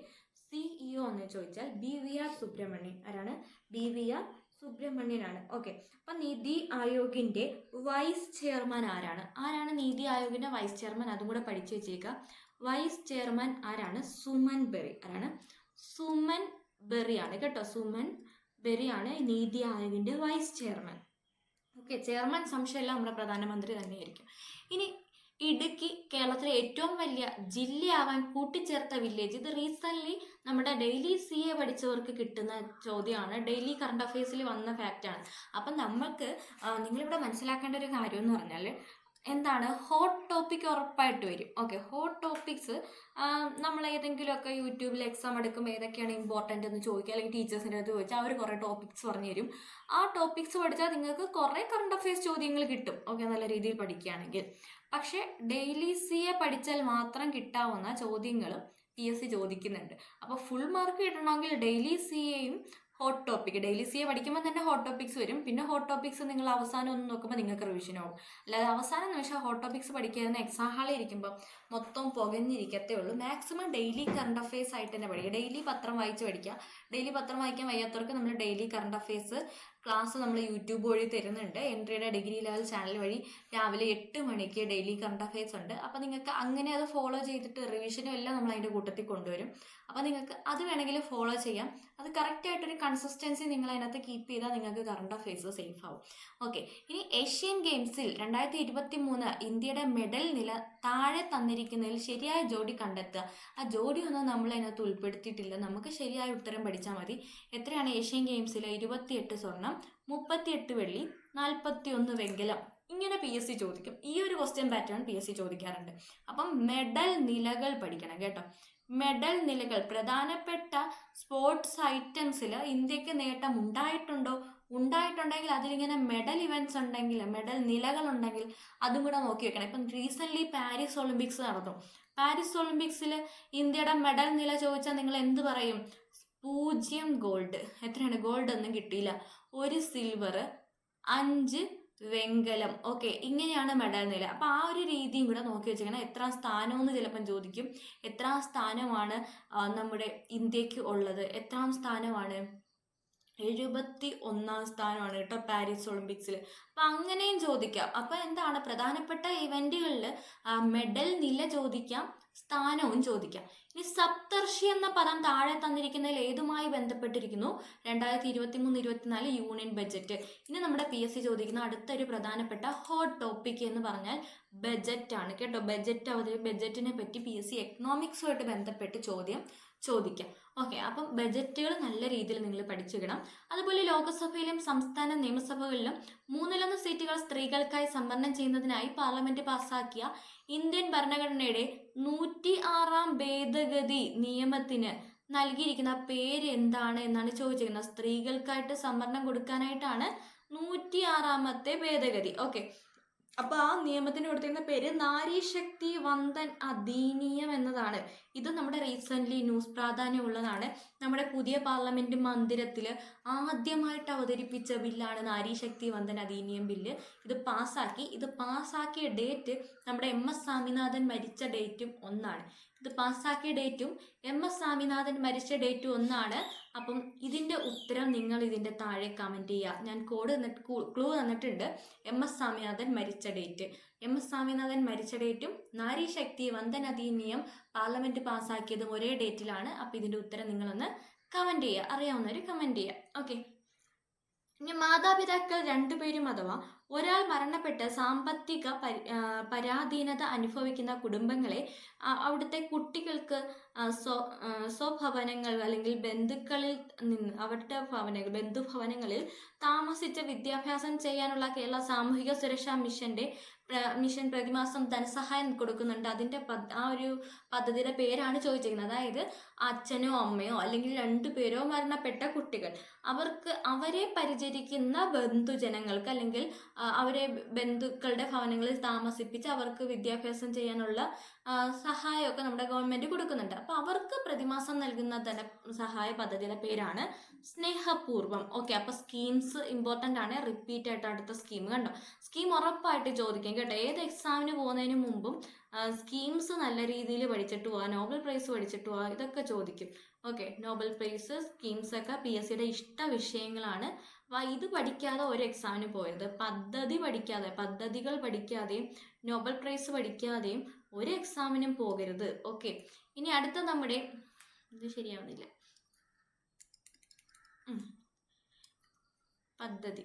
CEO എന്ന് ചോദിച്ചാൽ BVR സുബ്രഹ്മണ്യൻ. ആരാണ്? BVR സുബ്രഹ്മണ്യനാണ്. ഓക്കെ, അപ്പം നീതി ആയോഗിൻ്റെ വൈസ് ചെയർമാൻ ആരാണ് നീതി ആയോഗിൻ്റെ വൈസ് ചെയർമാൻ? അതും കൂടെ പഠിച്ചു വെച്ചേക്കുക. വൈസ് ചെയർമാൻ ആരാണ്? സുമൻ ബെറി. ആരാണ്? സുമൻ ബെറിയാണ് കേട്ടോ. സുമൻ ബെറിയാണ് നീതി ആയോഗിന്റെ വൈസ് ചെയർമാൻ. ഓക്കെ, ചെയർമാൻ സംശയമില്ല നമ്മുടെ പ്രധാനമന്ത്രി തന്നെയായിരിക്കും. ഇനി ഇടുക്കി കേരളത്തിലെ ഏറ്റവും വലിയ ജില്ലയാവാൻ കൂട്ടിച്ചേർത്ത വില്ലേജ്. ഇത് റീസെന്റ് നമ്മുടെ ഡെയിലി CA പഠിച്ചവർക്ക് കിട്ടുന്ന ചോദ്യമാണ്, ഡെയിലി കറണ്ട് അഫയേഴ്സിൽ വന്ന ഫാക്റ്റാണ്. അപ്പം നമ്മൾക്ക് നിങ്ങളിവിടെ മനസ്സിലാക്കേണ്ട ഒരു കാര്യം എന്ന് പറഞ്ഞാൽ എന്താണ്, ഹോട്ട് ടോപ്പിക് ഉറപ്പായിട്ട് വരും. ഓക്കെ, ഹോട്ട് ടോപ്പിക്സ് നമ്മൾ ഏതെങ്കിലുമൊക്കെ യൂട്യൂബിൽ എക്സാം എടുക്കുമ്പോൾ ഏതൊക്കെയാണ് ഇമ്പോർട്ടൻ്റ് എന്ന് ചോദിക്കുക, അല്ലെങ്കിൽ ടീച്ചേഴ്സിൻ്റെ അടുത്ത് ചോദിച്ചാൽ അവർ കുറേ ടോപ്പിക്സ് പറഞ്ഞു തരും. ആ ടോപ്പിക്സ് പഠിച്ചാൽ നിങ്ങൾക്ക് കുറേ കറണ്ട് അഫയേഴ്സ് ചോദ്യങ്ങൾ കിട്ടും. ഓക്കെ, നല്ല രീതിയിൽ പഠിക്കുകയാണെങ്കിൽ. പക്ഷേ ഡെയിലി CA പഠിച്ചാൽ മാത്രം കിട്ടാവുന്ന ചോദ്യങ്ങൾ PSC ചോദിക്കുന്നുണ്ട്. അപ്പോൾ ഫുൾ മാർക്ക് കിട്ടണമെങ്കിൽ ഡെയിലി CAയും ഹോട്ട് ടോപ്പിക്, ഡെയിലി CA പഠിക്കുമ്പോൾ തന്നെ ഹോട്ട് ടോപ്പിക്സ് വരും. പിന്നെ ഹോട്ട് ടോപ്പിക്സ് നിങ്ങൾ അവസാനം ഒന്ന് നോക്കുമ്പോൾ നിങ്ങൾക്ക് റിവിഷൻ ആവും. അല്ലാതെ അവസാനം നിമിഷം ഹോട്ട് ടോപ്പിക്സ് പഠിക്കാതിരുന്ന എക്സാം ഹാളിൽ ഇരിക്കുമ്പോൾ മൊത്തം പുകഞ്ഞിരിക്കത്തേ ഉള്ളൂ. മാക്സിമം ഡെയിലി കറണ്ട് അഫയേഴ്സ് ആയിട്ട് തന്നെ പഠിക്കുക. ഡെയിലി പത്രം വായിച്ച് പഠിക്കുക. ഡെയിലി പത്രം വായിക്കാൻ വയ്യാത്തവർക്ക് നമ്മൾ ഡെയിലി കറണ്ട് അഫയേഴ്സ് ക്ലാസ് നമ്മൾ യൂട്യൂബ് വഴി തരുന്നുണ്ട്. എൻട്രിയുടെ ഡിഗ്രി ലെവൽ ചാനൽ വഴി രാവിലെ 8 മണിക്ക് ഡെയിലി കറണ്ട് അഫയേഴ്സ് ഉണ്ട്. അപ്പോൾ നിങ്ങൾക്ക് അങ്ങനെ അത് ഫോളോ ചെയ്തിട്ട് റിവിഷനും എല്ലാം നമ്മൾ അതിൻ്റെ കൂട്ടത്തിൽ കൊണ്ടുവരും. അപ്പോൾ നിങ്ങൾക്ക് അത് വേണമെങ്കിൽ ഫോളോ ചെയ്യാം. അത് കറക്റ്റായിട്ടൊരു കൺസിസ്റ്റൻസി നിങ്ങൾ അതിനകത്ത് കീപ്പ് ചെയ്താൽ നിങ്ങൾക്ക് കറണ്ട് അഫയേഴ്സ് സേഫ് ആവും. ഓക്കെ, ഇനി ഏഷ്യൻ ഗെയിംസിൽ 2023 ഇന്ത്യയുടെ മെഡൽ നില താഴെ തന്നിരിക്കുന്നതിൽ ശരിയായ ജോഡി കണ്ടെത്തുക. ആ ജോഡി ഒന്നും നമ്മൾ അതിനകത്ത് ഉൾപ്പെടുത്തിയിട്ടില്ല. നമുക്ക് ശരിയായ ഉത്തരം പഠിച്ചാൽ മതി. എത്രയാണ് ഏഷ്യൻ ഗെയിംസിൽ? 28 സ്വർണം, 38 വെള്ളി, 41 വെങ്കലം. ഇങ്ങനെ PSC ചോദിക്കും. ഈ ഒരു ക്വസ്റ്റ്യൻ പാറ്റേൺ PSC ചോദിക്കാറുണ്ട്. അപ്പം മെഡൽ നിലകൾ പഠിക്കണം കേട്ടോ. മെഡൽ നിലകൾ, പ്രധാനപ്പെട്ട സ്പോർട്സ് ഐറ്റംസിൽ ഇന്ത്യക്ക് നേട്ടം ഉണ്ടായിട്ടുണ്ടെങ്കിൽ അതിലിങ്ങനെ മെഡൽ ഇവൻറ്റ്സ് ഉണ്ടെങ്കിൽ, മെഡൽ നിലകൾ ഉണ്ടെങ്കിൽ അതും കൂടെ നോക്കി വെക്കണം. ഇപ്പം റീസെൻ്റ്ലി പാരീസ് ഒളിമ്പിക്സ് നടന്നു. പാരീസ് ഒളിമ്പിക്സിൽ ഇന്ത്യയുടെ മെഡൽ നില ചോദിച്ചാൽ നിങ്ങൾ എന്ത് പറയും? 0 ഗോൾഡ്. എത്രയാണ്? ഗോൾഡ് ഒന്നും കിട്ടിയില്ല. 1 സിൽവർ, 5 വെങ്കലം. ഓക്കെ, ഇങ്ങനെയാണ് മെഡൽ നില. അപ്പം ആ ഒരു രീതിയും കൂടെ നോക്കി വെച്ചിരിക്കണം. എത്രാം സ്ഥാനമെന്ന് ചിലപ്പം ചോദിക്കും. എത്രാം സ്ഥാനമാണ് നമ്മുടെ ഇന്ത്യക്ക് ഉള്ളത്? എത്രാം സ്ഥാനമാണ്? 71 സ്ഥാനമാണ് കേട്ടോ പാരീസ് ഒളിമ്പിക്സിൽ. അപ്പം അങ്ങനെയും ചോദിക്കാം. അപ്പം എന്താണ്, പ്രധാനപ്പെട്ട ഇവൻറ്റുകളിൽ മെഡൽ നില ചോദിക്കാം, സ്ഥാനവും ചോദിക്കാം. ഇനി സപ്തർഷി എന്ന പദം താഴെ തന്നിരിക്കുന്നതിൽ ഏതുമായി ബന്ധപ്പെട്ടിരിക്കുന്നു? 2023-24 യൂണിയൻ ബജറ്റ്. ഇനി നമ്മുടെ PSC ചോദിക്കുന്ന അടുത്തൊരു പ്രധാനപ്പെട്ട ഹോട്ട് ടോപ്പിക് എന്ന് പറഞ്ഞാൽ ബജറ്റ് ആണ് കേട്ടോ. ബജറ്റിനെ പറ്റി PSC എക്കണോമിക്സുമായിട്ട് ബന്ധപ്പെട്ട് ചോദിക്കാം. ഓക്കെ, അപ്പം ബജറ്റുകൾ നല്ല രീതിയിൽ നിങ്ങൾ പഠിച്ചിടണം. അതുപോലെ ലോകസഭയിലും സംസ്ഥാന നിയമസഭകളിലും 1/3 സീറ്റുകൾ സ്ത്രീകൾക്കായി സംവരണം ചെയ്യുന്നതിനായി പാർലമെന്റ് പാസാക്കിയ ഇന്ത്യൻ ഭരണഘടനയുടെ 106ാം ഭേദഗതി നിയമത്തിന് നൽകിയിരിക്കുന്ന പേര് എന്താണ് എന്നാണ് ചോദിച്ചിരിക്കുന്നത്. സ്ത്രീകൾക്കായിട്ട് സംവരണം കൊടുക്കാനായിട്ടാണ് 106ാമത്തെ ഭേദഗതി. ഓക്കെ, അപ്പോൾ ആ നിയമത്തിന് കൊടുത്തിരുന്ന പേര് നാരീശക്തി വന്ദൻ അധീനിയം എന്നതാണ്. ഇത് നമ്മുടെ റീസെൻ്റ്ലി ന്യൂസ് പ്രാധാന്യമുള്ളതാണ്. നമ്മുടെ പുതിയ പാർലമെന്റ് മന്ദിരത്തിൽ ആദ്യമായിട്ട് അവതരിപ്പിച്ച ബില്ലാണ് നാരീശക്തി വന്ദൻ അധീനിയം ബില്ല്. ഇത് പാസ്സാക്കിയ ഡേറ്റ് നമ്മുടെ MS സ്വാമിനാഥൻ മരിച്ച ഡേറ്റും ഒന്നാണ്. ഇത് പാസ്സാക്കിയ ഡേറ്റും MS സ്വാമിനാഥൻ മരിച്ച ഡേറ്റും ഒന്നാണ്. അപ്പം ഇതിൻ്റെ ഉത്തരം നിങ്ങൾ ഇതിൻ്റെ താഴെ കമൻറ്റ് ചെയ്യുക. ഞാൻ ക്ലൂ തന്നിട്ടുണ്ട്. MS സ്വാമിനാഥൻ മരിച്ച ഡേറ്റും നാരീശക്തി വന്ദൻ അധീനിയം പാർലമെന്റ് പാസ്സാക്കിയതും ഒരേ ഡേറ്റിലാണ്. അപ്പം ഇതിൻ്റെ ഉത്തരം നിങ്ങളൊന്ന് കമൻറ്റ് ചെയ്യുക. അറിയാവുന്നവർ കമൻറ്റ് ചെയ്യുക. ഓക്കെ, ഇനി മാതാപിതാക്കൾ 2 പേരും അഥവാ ഒരാൾ മരണപ്പെട്ട് സാമ്പത്തിക പരാധീനത അനുഭവിക്കുന്ന കുടുംബങ്ങളെ അവിടുത്തെ കുട്ടികൾക്ക് സ്വഭവനങ്ങൾ അല്ലെങ്കിൽ ബന്ധുഭവനങ്ങളിൽ താമസിച്ച് വിദ്യാഭ്യാസം ചെയ്യാനുള്ള കേരള സാമൂഹിക സുരക്ഷാ മിഷൻ പ്രതിമാസം ധനസഹായം കൊടുക്കുന്നുണ്ട്. അതിൻ്റെ ആ ഒരു പദ്ധതിയുടെ പേരാണ് ചോദിച്ചിരിക്കുന്നത്. അതായത് അച്ഛനോ അമ്മയോ അല്ലെങ്കിൽ 2 പേരോ മരണപ്പെട്ട കുട്ടികൾ, അവരെ പരിചരിക്കുന്ന ബന്ധുജനങ്ങൾക്ക് അല്ലെങ്കിൽ അവരെ ബന്ധുക്കളുടെ ഭവനങ്ങളിൽ താമസിപ്പിച്ച് അവർക്ക് വിദ്യാഭ്യാസം ചെയ്യാനുള്ള സഹായമൊക്കെ നമ്മുടെ ഗവൺമെൻറ് കൊടുക്കുന്നുണ്ട്. അപ്പോൾ അവർക്ക് പ്രതിമാസം നൽകുന്ന ധനസഹായ പദ്ധതിയുടെ പേരാണ് സ്നേഹപൂർവ്വം. ഓക്കെ, അപ്പോൾ സ്കീംസ് ഇമ്പോർട്ടൻ്റ് ആണ്. റിപ്പീറ്റ് ആയിട്ട് അടുത്ത സ്കീം കണ്ടോ. സ്കീം ഉറപ്പായിട്ട് ചോദിക്കും കേട്ടോ. ഏത് എക്സാമിന് പോകുന്നതിന് മുമ്പും സ്കീംസ് നല്ല രീതിയിൽ പഠിച്ചിട്ട് പോവുക, നോബൽ പ്രൈസ് പഠിച്ചിട്ട് പോവുക, ഇതൊക്കെ ചോദിക്കും. ഓക്കെ, നോബൽ പ്രൈസ്, സ്കീംസ് ഒക്കെ PSCയുടെ ഇഷ്ട വിഷയങ്ങളാണ്. ഇത് പഠിക്കാതെ ഒരു എക്സാമിന് പോയത്, പദ്ധതികൾ പഠിക്കാതെയും നോബൽ പ്രൈസ് പഠിക്കാതെയും ഒരു എക്സാമിനും പോകരുത്. ഓക്കെ, ഇനി അടുത്ത നമ്മുടെ ഇത് ശരിയാവുന്നില്ല പദ്ധതി.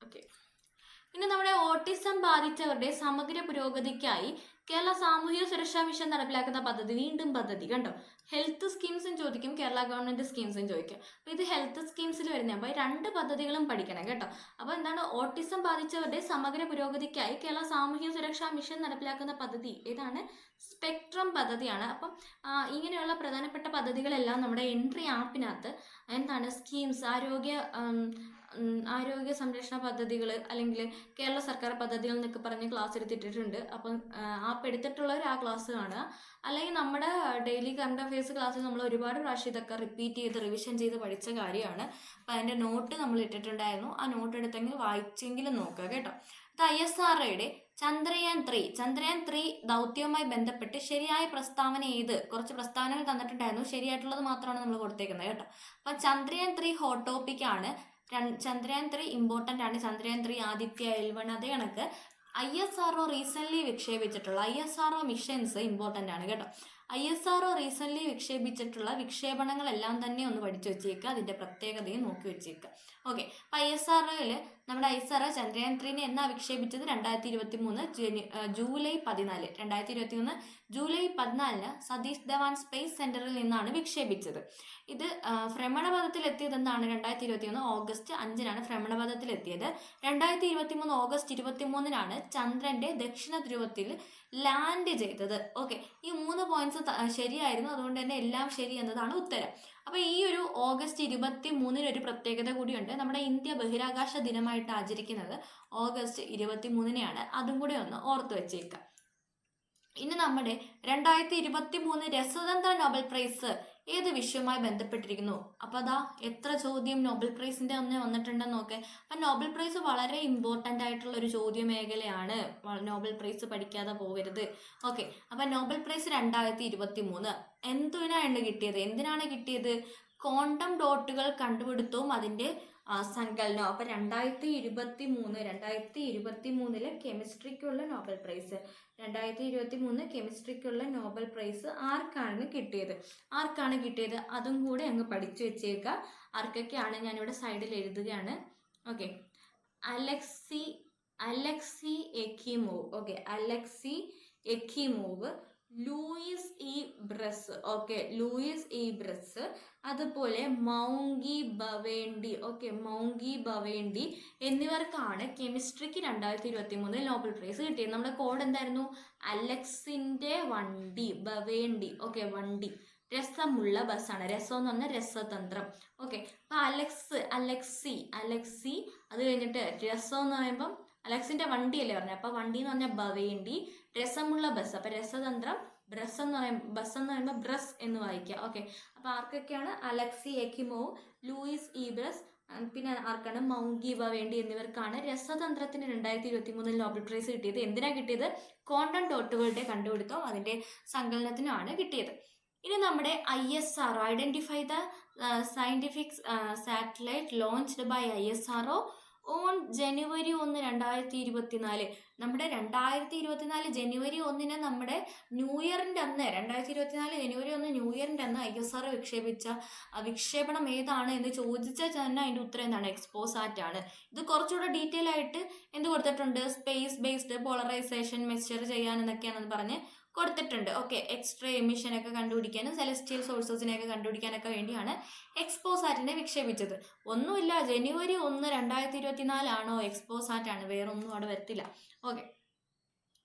ഓക്കെ, ഇനി നമ്മുടെ ഓട്ടിസം ബാധിച്ചവരുടെ സമഗ്ര പുരോഗതിക്കായി കേരള സാമൂഹിക സുരക്ഷാ മിഷൻ നടപ്പിലാക്കുന്ന പദ്ധതി. വീണ്ടും പദ്ധതി കണ്ടോ, ഹെൽത്ത് സ്കീംസും ചോദിക്കും, കേരള ഗവൺമെന്റ് സ്കീംസും ചോദിക്കും. അപ്പോൾ ഇത് ഹെൽത്ത് സ്കീംസിൽ വരുന്നത്. അപ്പോൾ രണ്ട് പദ്ധതികളും പഠിക്കണം കേട്ടോ. അപ്പോൾ എന്താണ്, ഓട്ടിസം ബാധിച്ചവരുടെ സമഗ്ര പുരോഗതിക്കായി കേരള സാമൂഹിക സുരക്ഷാ മിഷൻ നടപ്പിലാക്കുന്ന പദ്ധതി ഏതാണ്? സ്പെക്ട്രം പദ്ധതിയാണ്. അപ്പം ഇങ്ങനെയുള്ള പ്രധാനപ്പെട്ട പദ്ധതികളെല്ലാം നമ്മുടെ എൻട്രി ആപ്പിനകത്ത് എന്താണ് സ്കീംസ്, ആരോഗ്യ സംരക്ഷണ പദ്ധതികൾ അല്ലെങ്കിൽ കേരള സർക്കാർ പദ്ധതികൾ എന്നൊക്കെ പറഞ്ഞ് ക്ലാസ് എടുത്തിട്ടുണ്ട്. അപ്പം ആപ്പ് എടുത്തിട്ടുള്ളവർ ആ ക്ലാസ് കാണുക. അല്ലെങ്കിൽ നമ്മുടെ ഡെയിലി കറണ്ട് അഫയേഴ്സ് ക്ലാസ്സിൽ നമ്മൾ ഒരുപാട് പ്രാവശ്യം ഇതൊക്കെ റിപ്പീറ്റ് ചെയ്ത് റിവിഷൻ ചെയ്ത് പഠിച്ച കാര്യമാണ്. അപ്പം അതിൻ്റെ നോട്ട് നമ്മൾ ഇട്ടിട്ടുണ്ടായിരുന്നു. ആ നോട്ട് എടുത്തെങ്കിൽ വായിച്ചെങ്കിലും നോക്കുക കേട്ടോ. ഇത് ISROയുടെ ചന്ദ്രയാൻ 3 ദൗത്യവുമായി ബന്ധപ്പെട്ട് ശരിയായ പ്രസ്താവന ഏത്? കുറച്ച് പ്രസ്താവനകൾ തന്നിട്ടുണ്ടായിരുന്നു, ശരിയായിട്ടുള്ളത് മാത്രമാണ് നമ്മൾ കൊടുത്തേക്കുന്നത് കേട്ടോ. അപ്പം ചന്ദ്രയാൻ 3 ഹോട്ട് ടോപ്പിക് ആണ്. ചന്ദ്രയാൻ 3 ഇമ്പോർട്ടൻ്റ് ആണ്. ചന്ദ്രയാൻ 3 ആദിത്യ L1 അതേ കണക്ക് ISRO റീസെൻ്റ്ലി വിക്ഷേപിച്ചിട്ടുള്ള ISRO മിഷൻസ് ഇമ്പോർട്ടൻ്റ് ആണ് കേട്ടോ. ISRO റീസെൻ്റ്ലി വിക്ഷേപിച്ചിട്ടുള്ള വിക്ഷേപണങ്ങളെല്ലാം തന്നെ ഒന്ന് പഠിച്ചു വെച്ചേക്കുക, അതിൻ്റെ പ്രത്യേകതയും നോക്കി വെച്ചേക്കുക. ഓക്കെ, അപ്പം ISROയിൽ നമ്മുടെ ISRO ചന്ദ്രയാൻ 3 എന്നാ വിക്ഷേപിച്ചത്? 2023 July 14. 2023 July 14 Satish Dhawan space സെന്ററിൽ നിന്നാണ് വിക്ഷേപിച്ചത്. ഇത് ഭ്രമണപഥത്തിലെത്തിയതെന്നാണ് 2021 ഓഗസ്റ്റ് 5 ഭ്രമണപഥത്തിലെത്തിയത്. 2023 ഓഗസ്റ്റ് 23 ചന്ദ്രന്റെ ദക്ഷിണ ധ്രുവത്തിൽ ലാൻഡ് ചെയ്തത്. ഓക്കെ, ഈ 3 പോയിന്റ്സ് ശരിയായിരുന്നു, അതുകൊണ്ട് തന്നെ എല്ലാം ശരി എന്നതാണ് ഉത്തരം. അപ്പോൾ ഈ ഒരു ഓഗസ്റ്റ് 23 ഒരു പ്രത്യേകത കൂടിയുണ്ട്. നമ്മുടെ ഇന്ത്യ ബഹിരാകാശ ദിനമായിട്ട് ആചരിക്കുന്നത് ഓഗസ്റ്റ് 23 അതും കൂടി ഒന്ന് ഓർത്തു വെച്ചേക്കാം. ഇനി നമ്മുടെ 2023 രസതന്ത്ര നോബൽ പ്രൈസ് ഏത് വിഷയവുമായി ബന്ധപ്പെട്ടിരിക്കുന്നു? അപ്പോൾ അതാ എത്ര ചോദ്യം നോബൽ പ്രൈസിന്റെ ഒന്ന് വന്നിട്ടുണ്ടെന്ന് നോക്കെ. അപ്പം നോബൽ പ്രൈസ് വളരെ ഇമ്പോർട്ടൻ്റ് ആയിട്ടുള്ള ഒരു ചോദ്യ മേഖലയാണ്. നോബൽ പ്രൈസ് പഠിക്കാതെ പോകരുത്. ഓക്കെ, അപ്പം നോബൽ പ്രൈസ് 2023 എന്തിനാണ് കിട്ടിയത്? ക്വാണ്ടം ഡോട്ടുകൾ കണ്ടുപിടുത്തവും അതിൻ്റെ സങ്കലനം. അപ്പം 2023 കെമിസ്ട്രിക്കുള്ള നോബൽ പ്രൈസ്. 2023 കെമിസ്ട്രിക്കുള്ള നോബൽ പ്രൈസ് ആർക്കാണ് കിട്ടിയത്? അതും കൂടെ അങ്ങ് പഠിച്ചു വെച്ചേക്കുക. ആർക്കൊക്കെയാണ് ഞാനിവിടെ സൈഡിൽ എഴുതുകയാണ്. Okay, Alexei Ekimov. Okay, Alexei Ekimov, Louis E Brus. Okay, Louis E Brus, അതുപോലെ മൗങ്കി ബവേണ്ടി എന്നിവർക്കാണ് കെമിസ്ട്രിക്ക് 2023 നോബൽ പ്രൈസ് കിട്ടിയത്. നമ്മുടെ കോഡ് എന്തായിരുന്നു? അലക്സിന്റെ വണ്ടി, ബവേണ്ടി. ഓക്കെ, വണ്ടി രസമുള്ള ബസ്സാണ്. രസം എന്ന് പറഞ്ഞാൽ രസതന്ത്രം. ഓക്കെ, അപ്പൊ അലക്സി അത് കഴിഞ്ഞിട്ട് രസം എന്ന് പറയുമ്പം അലക്സിന്റെ വണ്ടിയല്ലേ പറഞ്ഞത്. അപ്പൊ വണ്ടി എന്ന് പറഞ്ഞാൽ ബവേണ്ടി, രസമുള്ള ബസ്. അപ്പൊ രസതന്ത്രം, ബസ് എന്ന് പറയുമ്പോൾ ബ്രസ് എന്ന് വായിക്കുക. ഓക്കെ, അപ്പൊ ആർക്കൊക്കെയാണ്? Alexei Ekimov, Louis E Brus, പിന്നെ ആർക്കാണ്? മൗങ്കി ബവേണ്ടി എന്നിവർക്കാണ് രസതന്ത്രത്തിന് 2023 നോബൽ പ്രൈസ് കിട്ടിയത്. എന്തിനാ കിട്ടിയത്? ക്വാണ്ടം ഡോട്ടുകളുടെ കണ്ടുപിടുത്തവും അതിന്റെ സങ്കലനത്തിനുമാണ് കിട്ടിയത്. ഇനി നമ്മുടെ ISRO identify the scientific satellite launched by ISRO on January 1, 2024. നമ്മുടെ 2024 ജനുവരി 1 നമ്മുടെ ന്യൂ ഇയറിൻ്റെ അന്ന്, 2024 ജനുവരി 1 ന്യൂ ഇയറിൻ്റെ അന്ന് ISRO വിക്ഷേപിച്ച വിക്ഷേപണം ഏതാണ് എന്ന് ചോദിച്ചാൽ തന്നെ അതിൻ്റെ ഉത്തരം എന്താണ്? എക്സ്പോസാറ്റ് ആണ്. ഇത് കുറച്ചുകൂടെ ഡീറ്റെയിൽ ആയിട്ട് എന്ത് കൊടുത്തിട്ടുണ്ട്? സ്പേസ് ബേസ്ഡ് പോളറൈസേഷൻ മെഷർ ചെയ്യാനെന്നൊക്കെയാണെന്ന് പറഞ്ഞ് കൊടുത്തിട്ടുണ്ട്. ഓക്കെ, എക്സ്ട്രാ എമിഷനൊക്കെ കണ്ടുപിടിക്കാനും സെലസ്റ്റിയൽ സോഴ്സസിനെയൊക്കെ കണ്ടുപിടിക്കാനൊക്കെ വേണ്ടിയാണ് എക്സ്പോസാറ്റിനെ വിക്ഷേപിച്ചത്. ഒന്നുമില്ല, ജനുവരി 1, 2024 എക്സ്പോസാറ്റാണ്, വേറൊന്നും അവിടെ വരത്തില്ല. ഓക്കെ,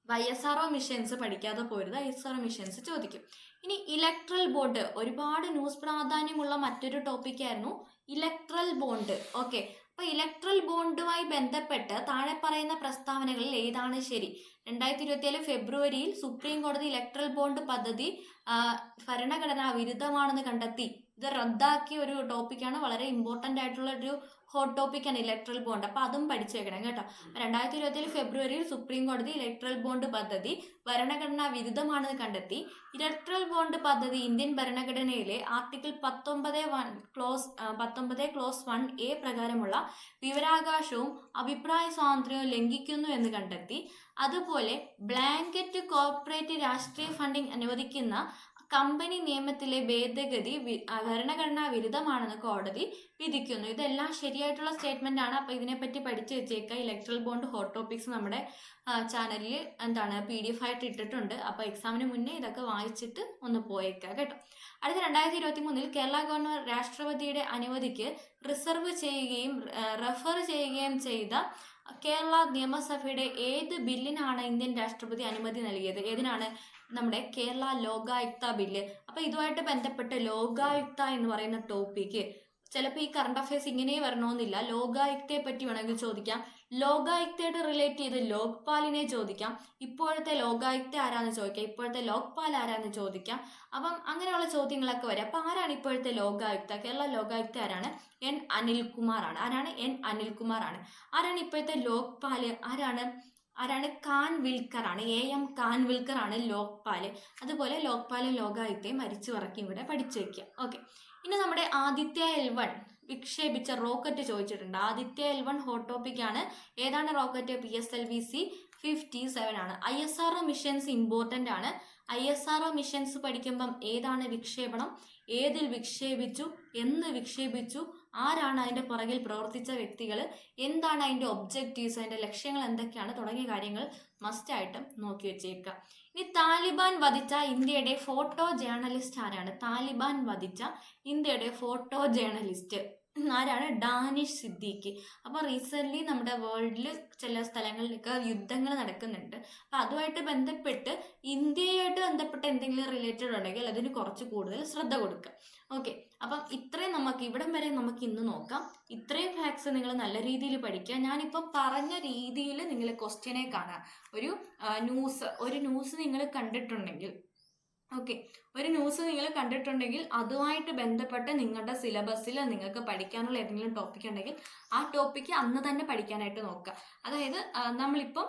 ISRO മിഷൻസ് പഠിക്കാതെ പോരുത്, ISRO മിഷൻസ് ചോദിക്കും. ഇനി ഇലക്ട്രൽ ബോണ്ട്, ഒരുപാട് ന്യൂസ് പ്രാധാന്യമുള്ള മറ്റൊരു ടോപ്പിക്കായിരുന്നു ഇലക്ട്രൽ ബോണ്ട്. ഓക്കെ, അപ്പൊ ഇലക്ട്രൽ ബോണ്ടുമായി ബന്ധപ്പെട്ട് താഴെ പറയുന്ന പ്രസ്താവനകളിൽ ഏതാണ് ശരി? 2024 ഫെബ്രുവരിയിൽ സുപ്രീം കോടതി ഇലക്ട്രൽ ബോണ്ട് പദ്ധതി ഭരണഘടനാ വിരുദ്ധമാണെന്ന് കണ്ടെത്തി. ഇത് റദ്ദാക്കിയ ഒരു ടോപ്പിക്കാണ്, വളരെ ഇമ്പോർട്ടൻ്റ് ആയിട്ടുള്ള ഒരു ഹോട്ട് ടോപ്പിക്കാണ് ഇലക്ട്രൽ ബോണ്ട്. അപ്പോൾ അതും പഠിച്ചു വെക്കണം കേട്ടോ. 2027 ഫെബ്രുവരിയിൽ സുപ്രീം കോടതി ഇലക്ട്രൽ ബോണ്ട് പദ്ധതി ഭരണഘടനാ വിരുദ്ധമാണെന്ന് കണ്ടെത്തി. ഇലക്ട്രൽ ബോണ്ട് പദ്ധതി ഇന്ത്യൻ ഭരണഘടനയിലെ ആർട്ടിക്കിൾ 19 ക്ലോസ് 1A പ്രകാരമുള്ള വിവരാവകാശവും അഭിപ്രായ സ്വാതന്ത്ര്യവും ലംഘിക്കുന്നു എന്ന് കണ്ടെത്തി. അതുപോലെ ബ്ലാങ്കറ്റ് കോർപ്പറേറ്റ് രാഷ്ട്രീയ ഫണ്ടിംഗ് അനുവദിക്കുന്ന കമ്പനി നിയമത്തിലെ ഭേദഗതി ഭരണഘടനാ വിരുദ്ധമാണെന്ന് കോടതി വിധിക്കുന്നു. ഇതെല്ലാം ശരിയായിട്ടുള്ള സ്റ്റേറ്റ്മെന്റ് ആണ്. അപ്പോൾ ഇതിനെപ്പറ്റി പഠിച്ചു വെച്ചേക്കുക. ഇലക്ട്രൽ ബോണ്ട് ഹോട്ട് ടോപ്പിക്സ് നമ്മുടെ ചാനലിൽ PDF ആയിട്ട് ഇട്ടിട്ടുണ്ട്. അപ്പോൾ എക്സാമിന് മുന്നേ ഇതൊക്കെ വായിച്ചിട്ട് ഒന്ന് പോയേക്കുക കേട്ടോ. അടുത്ത 2023 കേരള ഗവർണർ രാഷ്ട്രപതിയുടെ അനുമതിക്ക് റെഫർ ചെയ്യുകയും ചെയ്ത കേരള നിയമസഭയുടെ ഏത് ബില്ലിനാണ് ഇന്ത്യൻ രാഷ്ട്രപതി അനുമതി നൽകിയത്? ഏതിനാണ്? നമ്മുടെ കേരള ലോകായുക്ത ബില്ല്. അപ്പോൾ ഇതുമായിട്ട് ബന്ധപ്പെട്ട് ലോകായുക്ത എന്ന് പറയുന്ന ടോപ്പിക്ക് ചിലപ്പോൾ ഈ കറണ്ട് അഫയേഴ്സ് ഇങ്ങനെ വരണമെന്നില്ല. ലോകായുക്തയെ പറ്റി വേണമെങ്കിൽ ചോദിക്കാം. ലോകായുക്തയുടെ റിലേറ്റ് ചെയ്ത് ലോക്പാലിനെ ചോദിക്കാം. ഇപ്പോഴത്തെ ലോകായുക്ത ആരാന്ന് ചോദിക്കാം. ഇപ്പോഴത്തെ ലോക്പാൽ ആരാന്ന് ചോദിക്കാം. അപ്പം അങ്ങനെയുള്ള ചോദ്യങ്ങളൊക്കെ വരും. അപ്പം ആരാണ് ഇപ്പോഴത്തെ ലോകായുക്ത? കേരള ലോകായുക്ത ആരാണ്? N. അനിൽകുമാർ ആണ്. ആരാണ്? N. അനിൽകുമാർ ആണ്. ആരാണ് ഇപ്പോഴത്തെ ലോക്പാല്? ആരാണ്? കാൻവിൽക്കർ ആണ്. AM കാൻവിൽക്കർ ആണ് ലോക്പാല്. അതുപോലെ ലോക്പാലും ലോകായുക്തയും മരിച്ചു പറക്കി ഇവിടെ പഠിച്ചു വെക്കുക. ഓക്കെ, ഇനി നമ്മുടെ ആദിത്യ L1 വിക്ഷേപിച്ച റോക്കറ്റ് ചോദിച്ചിട്ടുണ്ട്. ആദിത്യ L1 ഹോട്ട് ടോപ്പിക് ആണ്. ഏതാണ് റോക്കറ്റ്? PSLV-C-57 ആണ്. ISRO മിഷൻസ് ഇമ്പോർട്ടൻ്റ് ആണ്. ISRO മിഷൻസ് പഠിക്കുമ്പം ഏതാണ് വിക്ഷേപണം, ഏതിൽ വിക്ഷേപിച്ചു, എന്ന് വിക്ഷേപിച്ചു, ആരാണ് അതിൻ്റെ പുറകിൽ പ്രവർത്തിച്ച വ്യക്തികൾ, എന്താണ് അതിൻ്റെ ഒബ്ജക്റ്റീവ്സ്, അതിൻ്റെ ലക്ഷ്യങ്ങൾ എന്തൊക്കെയാണ് തുടങ്ങിയ കാര്യങ്ങൾ മസ്റ്റായിട്ടും നോക്കി വെച്ചേക്കുക. ഇനി താലിബാൻ വധിച്ച ഇന്ത്യയുടെ ഫോട്ടോ ജേർണലിസ്റ്റ് ആരാണ്? താലിബാൻ വധിച്ച ഇന്ത്യയുടെ ഫോട്ടോ ജേർണലിസ്റ്റ് ആരാണ്? ഡാനിഷ് സിദ്ദീഖി. അപ്പോൾ റീസെൻ്റ്ലി നമ്മുടെ വേൾഡിൽ ചില സ്ഥലങ്ങളിലൊക്കെ യുദ്ധങ്ങൾ നടക്കുന്നുണ്ട്. അപ്പോൾ അതുമായിട്ട് ബന്ധപ്പെട്ട് ഇന്ത്യയായിട്ട് ബന്ധപ്പെട്ട എന്തെങ്കിലും റിലേറ്റഡ് ഉണ്ടെങ്കിൽ അതിന് കുറച്ച് കൂടുതൽ ശ്രദ്ധ കൊടുക്കുക. ഓക്കെ, അപ്പം ഇത്രയും ഇവിടം വരെ നമുക്ക് ഇന്ന് നോക്കാം. ഇത്രയും ഫാക്ട്സ് നിങ്ങൾ നല്ല രീതിയിൽ പഠിക്കുക. ഞാനിപ്പം പറഞ്ഞ രീതിയിൽ നിങ്ങൾ ക്വസ്റ്റ്യനെ കാണുക. ഒരു ന്യൂസ് നിങ്ങൾ കണ്ടിട്ടുണ്ടെങ്കിൽ അതുമായിട്ട് ബന്ധപ്പെട്ട് നിങ്ങളുടെ സിലബസിൽ നിങ്ങൾക്ക് പഠിക്കാനുള്ള ഏതെങ്കിലും ടോപ്പിക് ഉണ്ടെങ്കിൽ ആ ടോപ്പിക്ക് അന്ന് തന്നെ പഠിക്കാനായിട്ട് നോക്കുക. അതായത് നമ്മളിപ്പം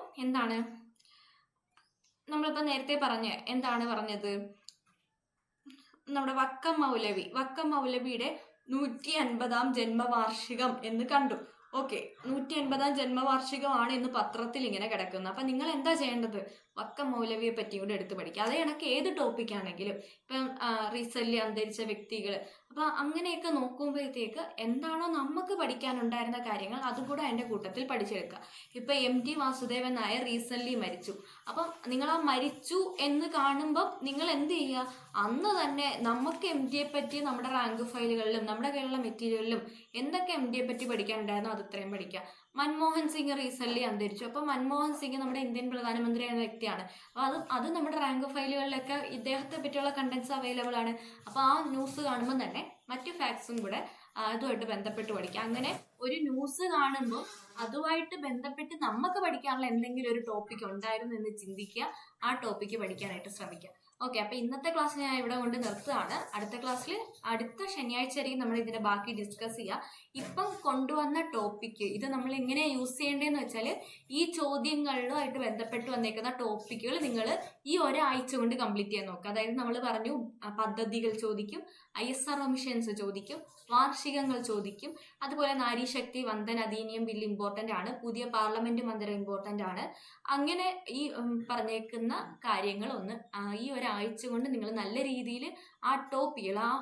നേരത്തെ പറഞ്ഞത് നമ്മുടെ വക്കം മൗലവിയുടെ 150ാം ജന്മവാർഷികം എന്ന് കണ്ടു. ഓക്കെ, 150ാം ജന്മവാർഷികമാണ് ഇന്ന് പത്രത്തിൽ ഇങ്ങനെ കിടക്കുന്നത്. അപ്പം നിങ്ങൾ എന്താ ചെയ്യേണ്ടത്? വക്കം മൗലവിയെ പറ്റി കൂടെ എടുത്ത് പഠിക്കുക. അതേ കണക്ക് ഏത് ടോപ്പിക്കാണെങ്കിലും ഇപ്പം റീസെൻ്റ്ലി അന്തരിച്ച വ്യക്തികൾ, അപ്പം അങ്ങനെയൊക്കെ നോക്കുമ്പോഴത്തേക്ക് എന്താണോ നമുക്ക് പഠിക്കാനുണ്ടായിരുന്ന കാര്യങ്ങൾ അതുകൂടെ അതിൻ്റെ കൂട്ടത്തിൽ പഠിച്ചെടുക്കുക. ഇപ്പം MT വാസുദേവൻ നായർ റീസെൻ്റ്ലി മരിച്ചു. അപ്പം നിങ്ങൾ ആ മരിച്ചു എന്ന് കാണുമ്പം നിങ്ങൾ എന്ത് ചെയ്യുക? അന്ന് തന്നെ നമുക്ക് MTയെ പറ്റി നമ്മുടെ റാങ്ക് ഫയലുകളിലും നമ്മുടെ കയ്യിലുള്ള മെറ്റീരിയലിലും എന്തൊക്കെ MTയെ പറ്റി പഠിക്കാനുണ്ടായിരുന്നോ അത് ഇത്രയും പഠിക്കുക. മൻമോഹൻ സിംഗ് റീസെൻ്റ്ലി അന്തരിച്ചു. അപ്പോൾ മൻമോഹൻ സിംഗ് നമ്മുടെ ഇന്ത്യൻ പ്രധാനമന്ത്രി എന്ന വ്യക്തിയാണ്. അപ്പോൾ അത് നമ്മുടെ റാങ്ക് ഫയലുകളിലൊക്കെ ഇദ്ദേഹത്തെ പറ്റിയുള്ള കണ്ടൻസ് അവൈലബിൾ ആണ്. അപ്പോൾ ആ ന്യൂസ് കാണുമ്പോൾ തന്നെ മറ്റു ഫാക്ട്സും കൂടെ അതുമായിട്ട് ബന്ധപ്പെട്ട് പഠിക്കുക. അങ്ങനെ ഒരു ന്യൂസ് കാണുമ്പോൾ അതുമായിട്ട് ബന്ധപ്പെട്ട് നമുക്ക് പഠിക്കാനുള്ള എന്തെങ്കിലും ഒരു ടോപ്പിക് ഉണ്ടായിരുന്നു എന്ന് ചിന്തിക്കുക. ആ ടോപ്പിക്ക് പഠിക്കാനായിട്ട് ശ്രമിക്കുക. ഓക്കെ, അപ്പോൾ ഇന്നത്തെ ക്ലാസ് ഞാൻ ഇവിടെ കൊണ്ട് നിർത്തുകയാണ്. അടുത്ത ശനിയാഴ്ചയായിരിക്കും നമ്മൾ ഇതിൻ്റെ ബാക്കി ഡിസ്കസ് ചെയ്യുക. ഇപ്പം കൊണ്ടുവന്ന ടോപ്പിക്ക് ഇത് നമ്മൾ എങ്ങനെ യൂസ് ചെയ്യേണ്ടതെന്ന് വെച്ചാൽ ഈ ചോദ്യങ്ങളുമായിട്ട് ബന്ധപ്പെട്ട് വന്നേക്കുന്ന ടോപ്പിക്കുകൾ നിങ്ങൾ ഈ ഒരാഴ്ച കൊണ്ട് കംപ്ലീറ്റ് ചെയ്യാൻ നോക്കുക. അതായത് നമ്മൾ പറഞ്ഞു പദ്ധതികൾ ചോദിക്കും, ISRO മിഷൻസ് ചോദിക്കും, വാർഷികങ്ങൾ ചോദിക്കും, അതുപോലെ നാരീശക്തി വന്ദൻ അധിനിയം ബില്ല് ഇമ്പോർട്ടൻ്റ് ആണ്, പുതിയ പാർലമെന്റ് മന്ദിരം ഇമ്പോർട്ടൻ്റ് ആണ്. അങ്ങനെ ഈ പറഞ്ഞേക്കുന്ന കാര്യങ്ങളൊന്ന് ഈ ഒരാഴ്ച കൊണ്ട് നിങ്ങൾ നല്ല രീതിയിൽ ആ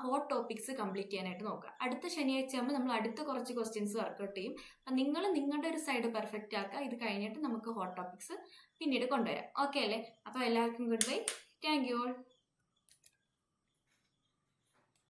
ഹോട്ട് ടോപ്പിക്സ് കംപ്ലീറ്റ് ചെയ്യാനായിട്ട് നോക്കുക. അടുത്ത ശനിയാഴ്ച ആകുമ്പോൾ നമ്മൾ അടുത്ത കുറച്ച് ക്വസ്റ്റ്യൻസ് വർക്കൗട്ട് ചെയ്യും. അപ്പം നിങ്ങൾ നിങ്ങളുടെ ഒരു സൈഡ് പെർഫെക്റ്റ് ആക്കുക. ഇത് കഴിഞ്ഞിട്ട് നമുക്ക് ഹോട്ട് ടോപ്പിക്സ് പിന്നീട് കൊണ്ടുവരാം. ഓക്കെ അല്ലേ? അപ്പോൾ എല്ലാവർക്കും good bye. Thank you all.